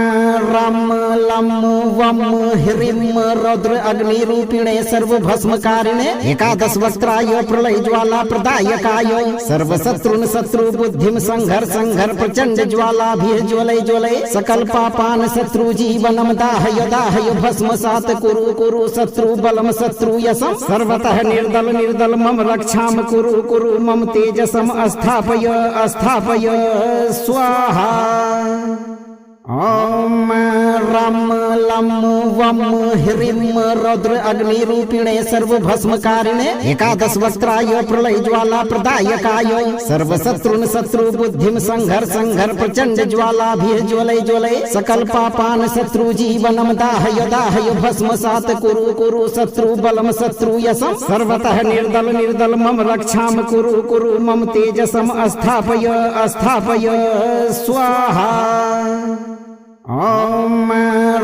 रम लम वम ह्रीम रौद्र अग्नि रूपिणे सर्व भस्मकारिणे एकादश वक्त्राय प्रलय ज्वाला प्रदायकाय सर्व शत्रुन शत्रु बुद्धिम संघर संघर प्रचंड ज्वाला भी ज्वलय ज्वलय सकल पापान शत्रु जीवनम दाहय दाहय भस्म सात कुरु कुरु शत्रु बलम शत्रु यशम सर्वतः निर्दल निर्दल मम रक्षाम कुरु कुरु मम तेजसम अस्थापय अस्थापय स्वाहा। ओम रम लम वम ह्रीम रौद्र अग्नि रूपिणे सर्व भस्मकारिणे एकादश वक्त्राय प्रलय ज्वाला प्रदायकाय सर्व शत्रुन शत्रु बुद्धिम संघर संघर प्रचंड ज्वाला भी ज्वलय ज्वलय सकल पापान शत्रु जीवनम दाहय दाहय भस्म सात कुरु कुरु शत्रु बलम शत्रु यशम सर्वतः निर्दल निर्दल मम रक्षाम कुरु कुरु मम तेजसम अस्थापय अस्थापय स्वाहा। ओम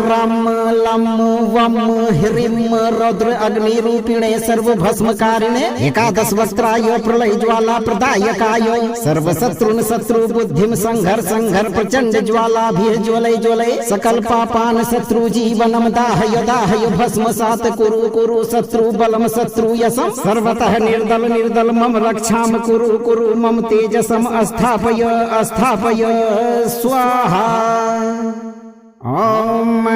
रम लम वम ह्रीम रौद्र अग्नि रूपिणे सर्व भस्मकारिणे एकादश वक्त्राय प्रलय ज्वाला प्रदायकाय सर्व शत्रुन शत्रु बुद्धिम संघर संघर प्रचंड ज्वाला भी ज्वलय ज्वलय सकल पापान शत्रु जीवनम दाहय दाहय भस्म सात कुरु कुरु शत्रु बलम शत्रु यशम सर्वतः निर्दल निर्दल मम रक्षाम कुरु कुरु मम तेजसम अस्थापय अस्थापय स्वाहा। ओम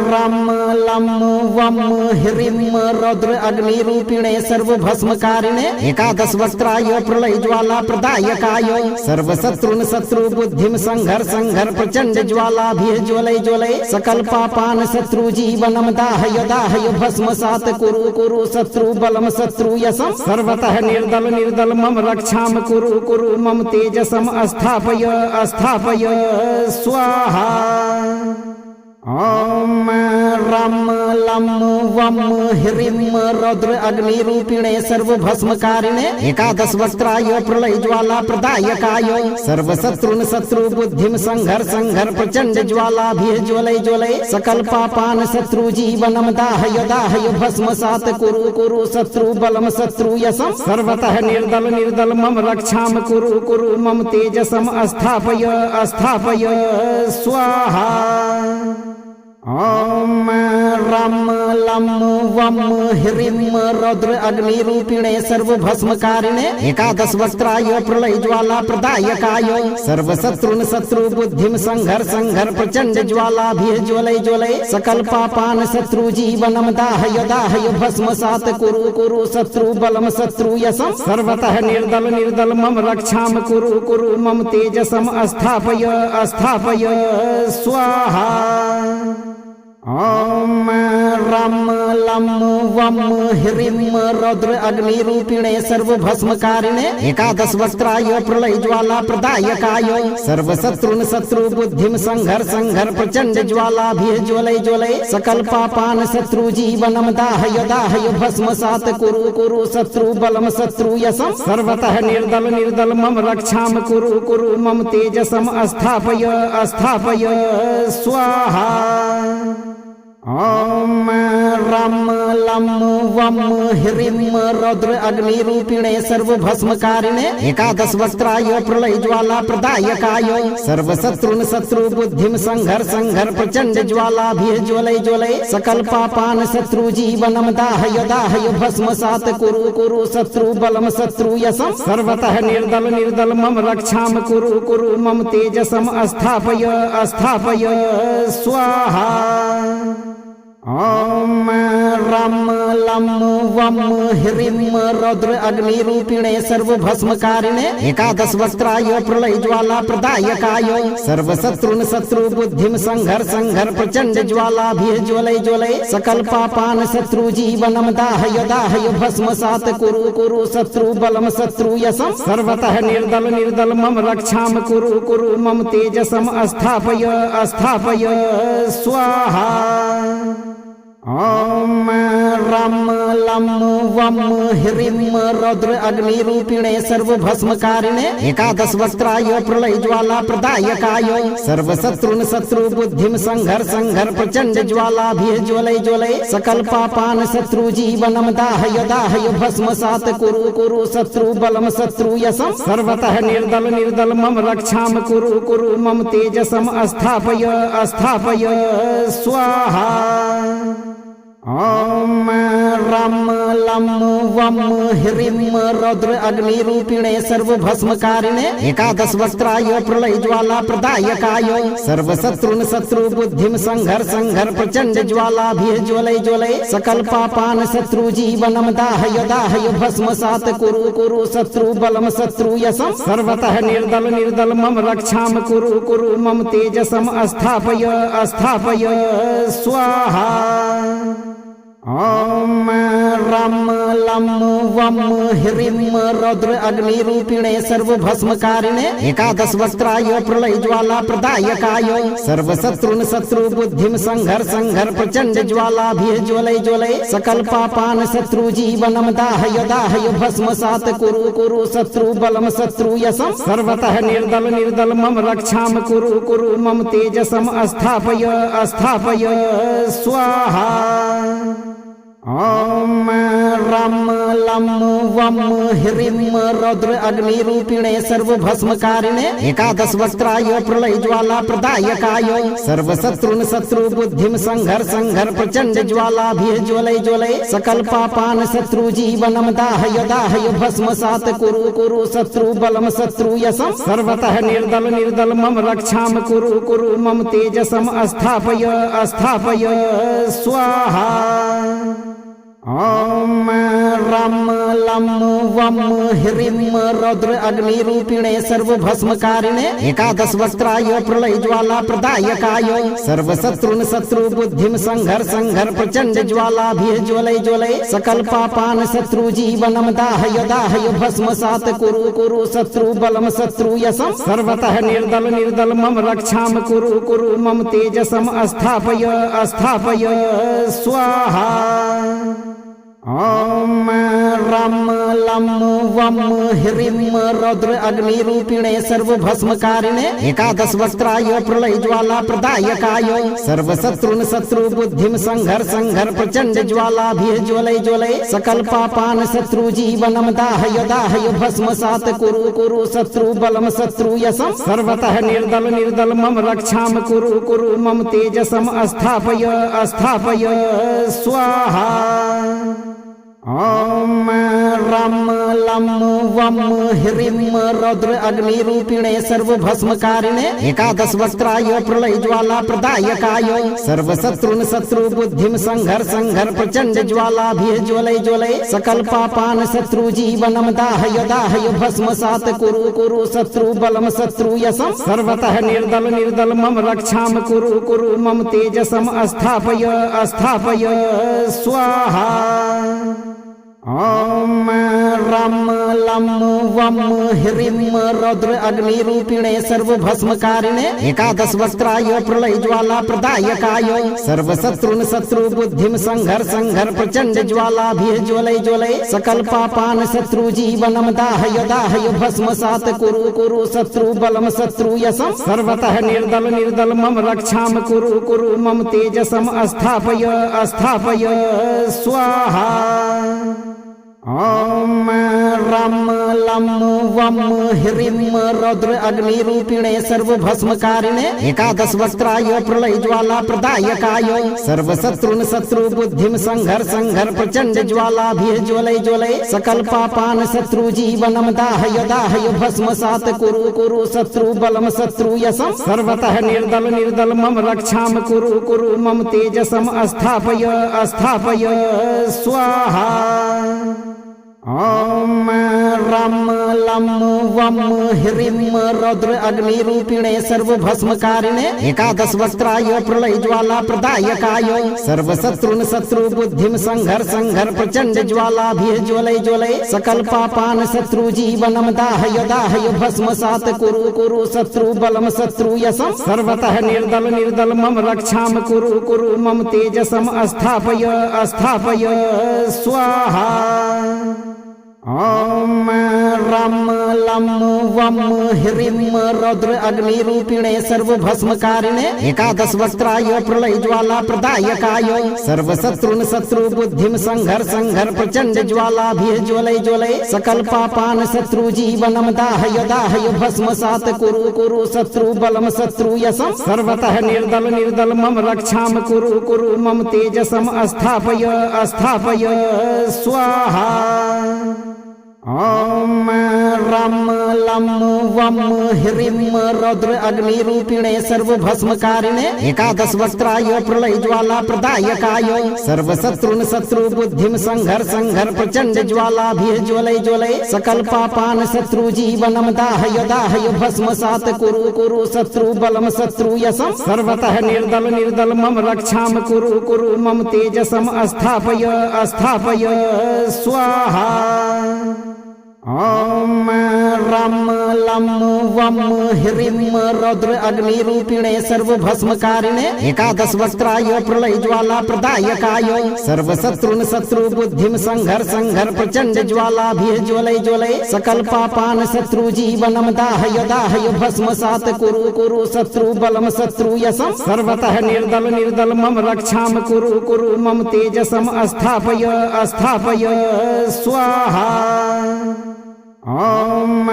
रम लम वम ह्रीम रौद्र अग्नि रूपिणे सर्व भस्मकारिणे एकादश वक्त्राय प्रलय ज्वाला प्रदायकाय सर्व शत्रुन शत्रु बुद्धिम संघर संघर प्रचंड ज्वाला भी ज्वलय ज्वलय सकल पापान शत्रु जीवनम दाहय दाहय भस्म सात कुरु कुरु शत्रु बलम शत्रु यशम सर्वतः निर्दल निर्दल मम रक्षाम कुरु कुरु मम तेजसम अस्थापय अस्थापय स्वाहा। ओम रम लम वम ह्रीम रौद्र अग्नि रूपिणे सर्व भस्मकारिणे एकादश वक्त्राय प्रलय ज्वाला प्रदायकाय सर्व शत्रुन शत्रु बुद्धिम संघर संघर प्रचंड ज्वाला भी ज्वलय ज्वलय सकल पापान शत्रु जीवनम दाहय दाहय भस्म सात कुरु कुरु शत्रु बलम शत्रु यशम सर्वतः निर्दल निर्दल मम रक्षाम कुरु कुरु मम तेजसम अस्थापय अस्थापय स्वाहा। ओम रम लम वम ह्रीम रौद्र अग्नि रूपिणे सर्व भस्मकारिणे एकादश वक्त्राय प्रलय ज्वाला प्रदायकाय सर्व शत्रुन शत्रु बुद्धिम संघर संघर प्रचंड ज्वाला भी ज्वलय ज्वलय सकल पापान शत्रु जीवनम दाहय दाहय भस्म सात कुरु कुरु शत्रु बलम शत्रु यशम सर्वतः निर्दल निर्दल मम रक्षाम कुरु कुरु मम तेजसम अस्थापय अस्थापय स्वाहा। ओम रम लम वम ह्रीम रौद्र अग्नि रूपिणे सर्व भस्मकारिणे एकादश वक्त्राय प्रलय ज्वाला प्रदायकाय सर्व शत्रुन शत्रु बुद्धिम संघर संघर प्रचंड ज्वाला भी ज्वलय ज्वलय सकल पापान शत्रु जीवनम दाहय दाहय भस्म सात कुरु कुरु शत्रु बलम शत्रु यशम सर्वतः निर्दल निर्दल मम रक्षाम कुरु कुरु मम तेजसम अस्थापय अस्थापय स्वाहा। ओम रम लम वम ह्रीम रौद्र अग्नि रूपिणे सर्व भस्मकारिणे एकादश वक्त्राय प्रलय ज्वाला प्रदायकाय सर्व शत्रुन शत्रु बुद्धिम संघर संघर प्रचंड ज्वाला भी ज्वलय ज्वलय सकल पापान शत्रु जीवनम दाहय दाहय भस्म सात कुरु कुरु शत्रु बलम शत्रु यशम सर्वतः निर्दल निर्दल मम रक्षाम कुरु कुरु मम तेजसम अस्थापय अस्थापय स्वाहा। ओम रम लम वम ह्रीम रौद्र अग्नि रूपिणे सर्व भस्मकारिणे एकादश वक्त्राय प्रलय ज्वाला प्रदायकाय सर्व शत्रुन शत्रु बुद्धिम संघर संघर प्रचंड ज्वाला भी ज्वलय ज्वलय सकल पापान शत्रु जीवनम दाहय दाहय भस्म सात कुरु कुरु शत्रु बलम शत्रु यशम सर्वतः निर्दल निर्दल मम रक्षाम कुरु कुरु मम तेजसम अस्थापय अस्थापय स्वाहा। ओम रम लम वम ह्रीम रौद्र अग्नि रूपिणे सर्व भस्मकारिणे एकादश वक्त्राय प्रलय ज्वाला प्रदायकाय सर्व शत्रुन शत्रु बुद्धिम संघर संघर प्रचंड ज्वाला भी ज्वलय ज्वलय सकल पापान शत्रु जीवनम दाहय दाहय भस्म सात कुरु कुरु शत्रु बलम शत्रु यशम सर्वतः निर्दल निर्दल मम रक्षाम कुरु कुरु मम तेजसम अस्थापय अस्थापय स्वाहा। ओम रम लम वम ह्रीम रौद्र अग्नि रूपिणे सर्व भस्मकारिणे एकादश वक्त्राय प्रलय ज्वाला प्रदायकाय सर्व शत्रुन शत्रु बुद्धिम संघर संघर प्रचंड ज्वाला भी ज्वलय ज्वलय सकल पापान शत्रु जीवनम दाहय दाहय भस्म सात कुरु कुरु शत्रु बलम शत्रु यशम सर्वतः निर्दल निर्दल मम रक्षाम कुरु कुरु मम तेजसम अस्थापय अस्थापय स्वाहा। ओम रम लम वम ह्रीम रौद्र अग्नि रूपिणे सर्व भस्मकारिणे एकादश वक्त्राय प्रलय ज्वाला प्रदायकाय सर्व शत्रुन शत्रु बुद्धिम संघर संघर प्रचंड ज्वाला भी ज्वलय ज्वलय सकल पापान शत्रु जीवनम दाहय दाहय भस्म सात कुरु कुरु शत्रु बलम शत्रु यशम सर्वतः निर्दल निर्दल मम रक्षाम कुरु कुरु मम तेजसम अस्थापय अस्थापय स्वाहा। ओम रम लम वम ह्रीम रौद्र अग्नि रूपिणे सर्व भस्मकारिणे एकादश वक्त्राय प्रलय ज्वाला प्रदायकाय सर्व शत्रुन शत्रु बुद्धिम संघर संघर प्रचंड ज्वाला भी ज्वलय ज्वलय सकल पापान शत्रु जीवनम दाहय दाहय भस्म सात कुरु कुरु शत्रु बलम शत्रु यशम सर्वतः निर्दल निर्दल मम रक्षाम कुरु कुरु मम तेजसम अस्थापय अस्थापय स्वाहा। ओम रम लम वम ह्रीम रौद्र अग्नि रूपिणे सर्व भस्मकारिणे एकादश वक्त्राय प्रलय ज्वाला प्रदायकाय सर्व शत्रुन शत्रु बुद्धिम संघर संघर प्रचंड ज्वाला भी ज्वलय ज्वलय सकल पापान शत्रु जीवनम दाहय दाहय भस्म सात कुरु कुरु शत्रु बलम शत्रु यशम सर्वतः निर्दल निर्दल मम रक्षाम कुरु कुरु मम तेजसम अस्थापय अस्थापय स्वाहा। ओम रम लम वम ह्रीं रौद्र अग्निरूपिणे सर्व भस्मकारिणे एकादश वक्त्राय प्रलय ज्वाला प्रदायकाय सर्वशत्रुन शत्रु बुद्धिम संघर संघर प्रचंड ज्वाला भी ज्वलय ज्वलय सकल पापान शत्रु जीवनम दाहय दाहय भस्म सात कुरु कुरु शत्रु बलम शत्रु यशम सर्वतः निर्दल निर्दल मम रक्षाम कुरु कुरु मम तेजसम अस्थापय अस्थापय स्वाहा। ओम रम लम वम ह्रीं रौद्र अग्निरूपिणे सर्व भस्मकारिणे एकादश वक्त्राय प्रलय ज्वाला प्रदायकाय सर्वशत्रुन शत्रु बुद्धिम संघर संघर प्रचंड ज्वाला भी ज्वलय ज्वलय सकल पापान शत्रु जीवनम दाहय दाहय भस्म सात कुरु कुरु शत्रु बलम शत्रु यशम सर्वतः निर्दल निर्दल मम रक्षाम कुरु कुरु मम तेजसम अस्थापय अस्थापय स्वाहा। ओम रम लम वम ह्रीं रौद्र अग्निरूपिणे सर्व भस्मकारिणे एकादश वक्त्राय प्रलय ज्वाला प्रदायकाय सर्वशत्रुन शत्रु बुद्धिम संघर संघर प्रचंड ज्वाला भी ज्वलय ज्वलय सकल पापान शत्रु जीवनम दाहय दाहय भस्म सात कुरु कुरु शत्रु बलम शत्रु यशम सर्वतः निर्दल निर्दल मम रक्षाम कुरु कुरु मम तेजसम अस्थापय अस्थापय स्वाहा। ओम रम लम वम ह्रीं रौद्र अग्निरूपिणे सर्व भस्मकारिणे एकादश वक्त्राय प्रलय ज्वाला प्रदायकाय सर्वशत्रुन शत्रु बुद्धिम संघर संघर प्रचंड ज्वाला भी ज्वलय ज्वलय सकल पापान शत्रु जीवनम दाहय दाहय भस्म सात कुरु कुरु शत्रु बलम शत्रु यशम सर्वतः निर्दल निर्दल मम रक्षाम कुरु कुरु मम तेजसम अस्थापय अस्थापय स्वाहा। ओम रम लम वम ह्रीं रौद्र अग्निरूपिणे सर्व भस्मकारिणे एकादश वक्त्राय प्रलय ज्वाला प्रदायकाय सर्वशत्रुन शत्रु बुद्धिम संघर संघर प्रचंड ज्वाला भी ज्वलय ज्वलय सकल पापान शत्रु जीवनम दाहय दाहय भस्म सात कुरु कुरु शत्रु बलम शत्रु यशम सर्वतः निर्दल निर्दल मम रक्षाम कुरु कुरु मम तेजसम अस्थापय अस्थापय स्वाहा। ओम रम लम वम ह्रीं रौद्र अग्निरूपिणे सर्व भस्मकारिणे एकादश वक्त्राय प्रलय ज्वाला प्रदायकाय सर्वशत्रुन शत्रु बुद्धिम संघर संघर प्रचंड ज्वाला भी ज्वलय ज्वलय सकल पापान शत्रु जीवनम दाहय दाहय भस्म सात कुरु कुरु शत्रु बलम शत्रु यशम सर्वतः निर्दल निर्दल मम रक्षाम कुरु कुरु मम तेजसम अस्थापय अस्थापय स्वाहा। ओम रम लम वम ह्रीं रौद्र अग्निरूपिणे सर्व भस्मकारिणे एकादश वक्त्राय प्रलय ज्वाला प्रदायकाय सर्वशत्रुन शत्रु बुद्धिम संघर संघर प्रचंड ज्वाला भी ज्वलय ज्वलय सकल पापान शत्रु जीवनम दाहय दाहय भस्म सात कुरु कुरु शत्रु बलम शत्रु यशम सर्वतः निर्दल निर्दल मम रक्षाम कुरु कुरु मम तेजसम अस्थापय अस्थापय स्वाहा। ओम रम लम वम ह्रीं रौद्र अग्निरूपिणे सर्व भस्मकारिणे एकादश वक्त्राय प्रलय ज्वाला प्रदायकाय सर्वशत्रुन शत्रु बुद्धिम संघर संघर प्रचंड ज्वाला भी ज्वलय ज्वलय सकल पापान शत्रु जीवनम दाहय दाहय भस्म सात कुरु कुरु शत्रु बलम शत्रु यशम सर्वतः निर्दल निर्दल मम रक्षाम कुरु कुरु मम तेजसम अस्थापय अस्थापय स्वाहा। ओम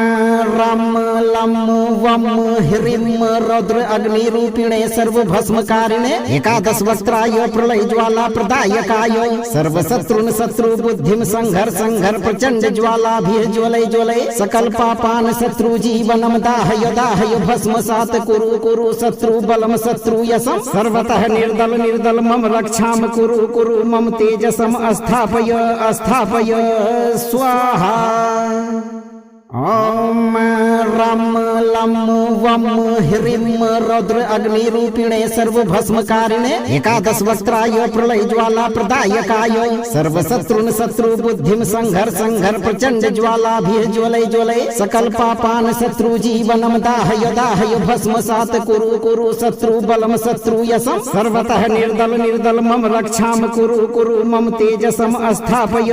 रम लम वम ह्रीं रौद्र अग्निरूपिणे सर्व भस्मकारिणे एकादश वक्त्राय प्रलय ज्वाला प्रदायकाय सर्वशत्रुन शत्रु बुद्धिम संघर संघर प्रचंड ज्वाला भी ज्वलय ज्वलय सकल पापान शत्रु जीवनम दाहय दाहय भस्म सात कुरु कुरु शत्रु बलम शत्रु यशम सर्वतः निर्दल निर्दल मम रक्षाम कुरु कुरु मम तेजसम अस्थापय अस्थापय स्वाहा। ॐ रं लं वं ह्रीं रौद्र अग्निरूपिणे सर्वभस्मकारिणे एकादश वक्त्राय प्रलय ज्वाला प्रदायकाय सर्वशत्रुन शत्रु बुद्धिं संघर प्रचंड ज्वालाभिः ज्वलय ज्वलय सकल पापान शत्रु जीवनम दाहय दाहय भस्मसात कुरु शत्रु बलम शत्रु यशम सर्वतः निर्दल मम रक्षाम कुरु मम तेजसम अस्थापय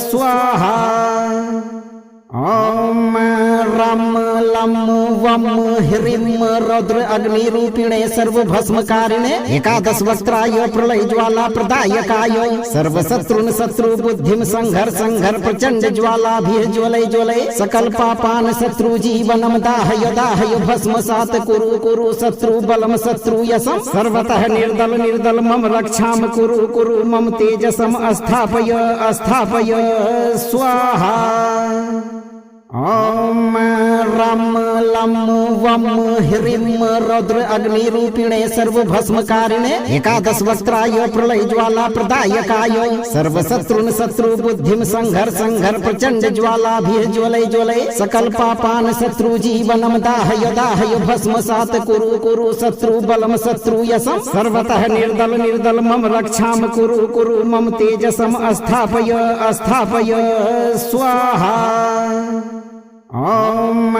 स्वाहा। ॐ रं लं वं ह्रीं रौद्र अग्निरूपिणे सर्वभस्मकारिणे एकादश वक्त्राय प्रलय ज्वाला प्रदायकाय सर्वशत्रुन शत्रु बुद्धिं संघर प्रचंड ज्वालाभिः ज्वलय ज्वलय सकल पापान शत्रु जीवनम दाहय दाहय भस्मसात कुरु शत्रु बलम शत्रु यशम सर्वतः निर्दल मम रक्षाम कुरु मम तेजसम अस्थापय स्वाहा। ॐ रं लं वं ह्रीं रौद्र अग्निरूपिणे सर्वभस्मकारिणे एकादश वक्त्राय प्रलय ज्वाला प्रदायकाय सर्वशत्रुन शत्रु बुद्धिं संघर प्रचंड ज्वालाभिः ज्वलय ज्वलय सकल पापान शत्रु जीवनम दाहय दाहय भस्मसात कुरु शत्रु बलम शत्रु यशम सर्वतः निर्दल मम रक्षाम कुरु मम तेजसम अस्थापय स्वाहा। ॐ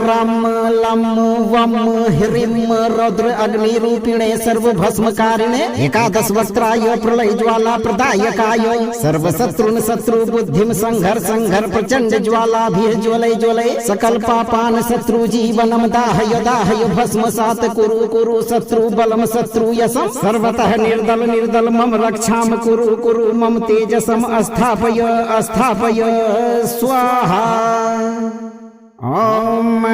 रं लं वं ह्रीं रौद्र अग्निरूपिणे सर्वभस्मकारिणे एकादश वक्त्राय प्रलय ज्वाला प्रदायकाय सर्वशत्रुन शत्रु बुद्धिं संघर प्रचंड ज्वालाभिः ज्वलय ज्वलय सकल पापान शत्रु जीवनम दाहय दाहय भस्मसात कुरु शत्रु बलम शत्रु यशम सर्वतः निर्दल मम रक्षाम कुरु मम तेजसम अस्थापय स्वाहा। ॐ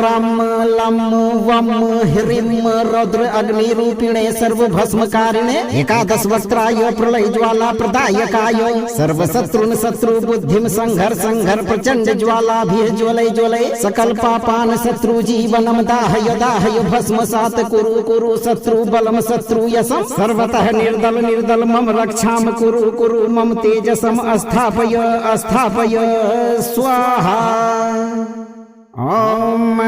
रं लं वं ह्रीं रौद्र अग्निरूपिणे सर्वभस्मकारिणे एकादश वक्त्राय प्रलय ज्वाला प्रदायकाय सर्वशत्रुन शत्रु बुद्धिं संघर प्रचंड ज्वालाभिः ज्वलय ज्वलय सकल पापान शत्रु जीवनम दाहय दाहय भस्मसात कुरु शत्रु बलम शत्रु यशम सर्वतः निर्दल मम रक्षाम कुरु मम तेजसम अस्थापय स्वाहा। ॐ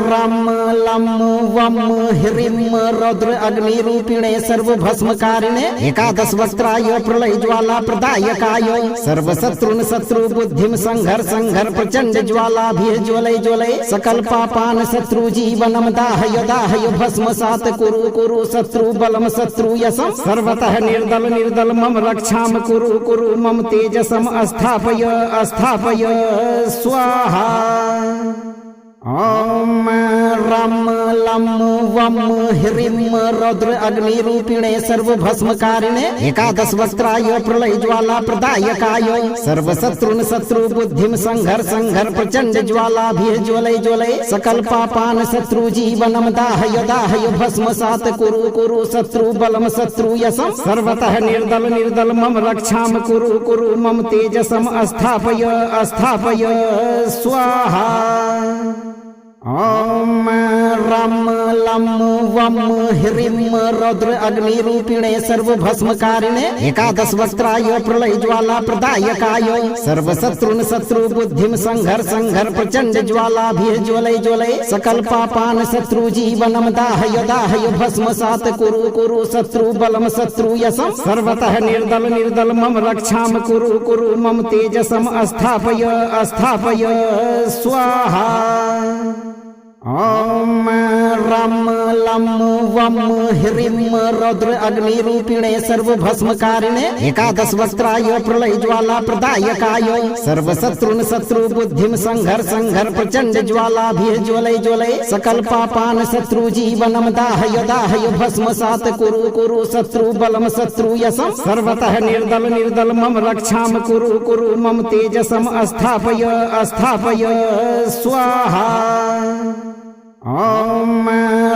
रं लं वं ह्रीं रौद्र अग्निरूपिणे सर्वभस्मकारिणे एकादश वक्त्राय प्रलय ज्वाला प्रदायकाय सर्वशत्रुन शत्रु बुद्धिं संघर प्रचंड ज्वालाभिः ज्वलय ज्वलय सकल पापान शत्रु जीवनम दाहय दाहय भस्मसात कुरु शत्रु बलम शत्रु यशम सर्वतः निर्दल मम रक्षाम कुरु मम तेजसम अस्थापय स्वाहा। ॐ रं लं वं ह्रीं रौद्र अग्निरूपिणे सर्वभस्मकारिणे एकादश वक्त्राय प्रलय ज्वाला प्रदायकाय सर्वशत्रुन शत्रु बुद्धिं संघर प्रचंड ज्वालाभिः ज्वलय ज्वलय सकल पापान शत्रु जीवनम दाहय दाहय भस्मसात कुरु शत्रु बलम शत्रु यशम सर्वतः निर्दल मम रक्षाम कुरु मम तेजसम अस्थापय स्वाहा। ॐ रं लं वं ह्रीं रौद्र अग्निरूपिणे सर्वभस्मकारिणे एकादश वक्त्राय प्रलय ज्वाला प्रदायकाय सर्वशत्रुन शत्रु बुद्धिं संघर प्रचंड ज्वालाभिः ज्वलय ज्वलय सकल पापान शत्रु जीवनम दाहय दाहय भस्मसात कुरु शत्रु बलम शत्रु यशम सर्वतः निर्दल मम रक्षाम कुरु मम तेजसम अस्थापय स्वाहा। ॐ रं लं वं ह्रीं रौद्र अग्निरूपिणे सर्वभस्मकारिणे एकादश वक्त्राय प्रलय ज्वाला प्रदायकाय सर्वशत्रुन शत्रु बुद्धिं संघर प्रचंड ज्वालाभिः ज्वलय ज्वलय सकल पापान शत्रु जीवनम दाहय दाहय भस्मसात कुरु शत्रु बलम शत्रु यशम सर्वतः निर्दल मम रक्षाम कुरु मम तेजसम अस्थापय स्वाहा। ओम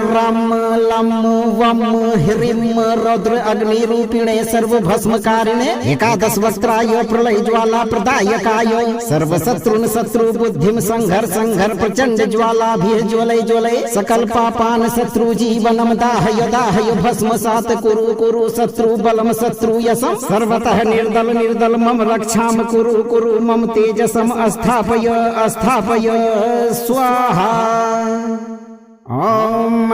रम लम वम ह्रीम रौद्र अग्नि रूपिणे सर्व भस्मकारिणे एकादश वक्त्राय प्रलय ज्वाला प्रदायकाय सर्व शत्रुन शत्रु बुद्धिम संघर संघर प्रचंड ज्वाला भी ज्वलय ज्वलय सकल पापान शत्रु जीवनम दाहय दाहय भस्म सात कुरु कुरु शत्रु बलम शत्रु यशम सर्वतः निर्दल निर्दल मम रक्षाम कुरु कुरु मम तेजसम अस्थापय अस्थापय स्वाहा। ओम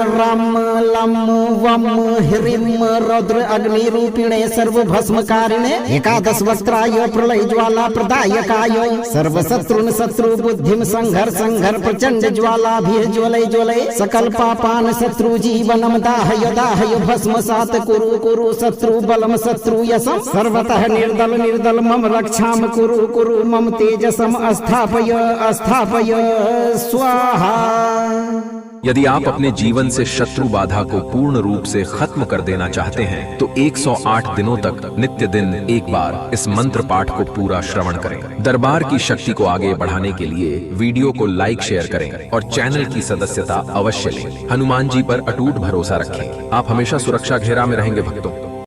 रम लम वम ह्रीम रौद्र अग्नि रूपिणे सर्व भस्मकारिणे एकादश वक्त्राय प्रलय ज्वाला प्रदायकाय सर्व शत्रुन शत्रु बुद्धिम संघर संघर प्रचंड ज्वाला भी ज्वलय ज्वलय सकल पापान शत्रु जीवनम दाहय दाहय भस्म सात कुरु कुरु शत्रु बलम शत्रु यशम सर्वतः निर्दल निर्दल मम रक्षाम कुरु कुरु मम तेजसम अस्थापय अस्थापय स्वाहा। यदि आप अपने जीवन से शत्रु बाधा को पूर्ण रूप से खत्म कर देना चाहते हैं तो 108 दिनों तक नित्य दिन एक बार इस मंत्र पाठ को पूरा श्रवण करें। दरबार की शक्ति को आगे बढ़ाने के लिए वीडियो को लाइक शेयर करें और चैनल की सदस्यता अवश्य लें। हनुमान जी पर अटूट भरोसा रखें। आप हमेशा सुरक्षा घेरा में रहेंगे भक्तों।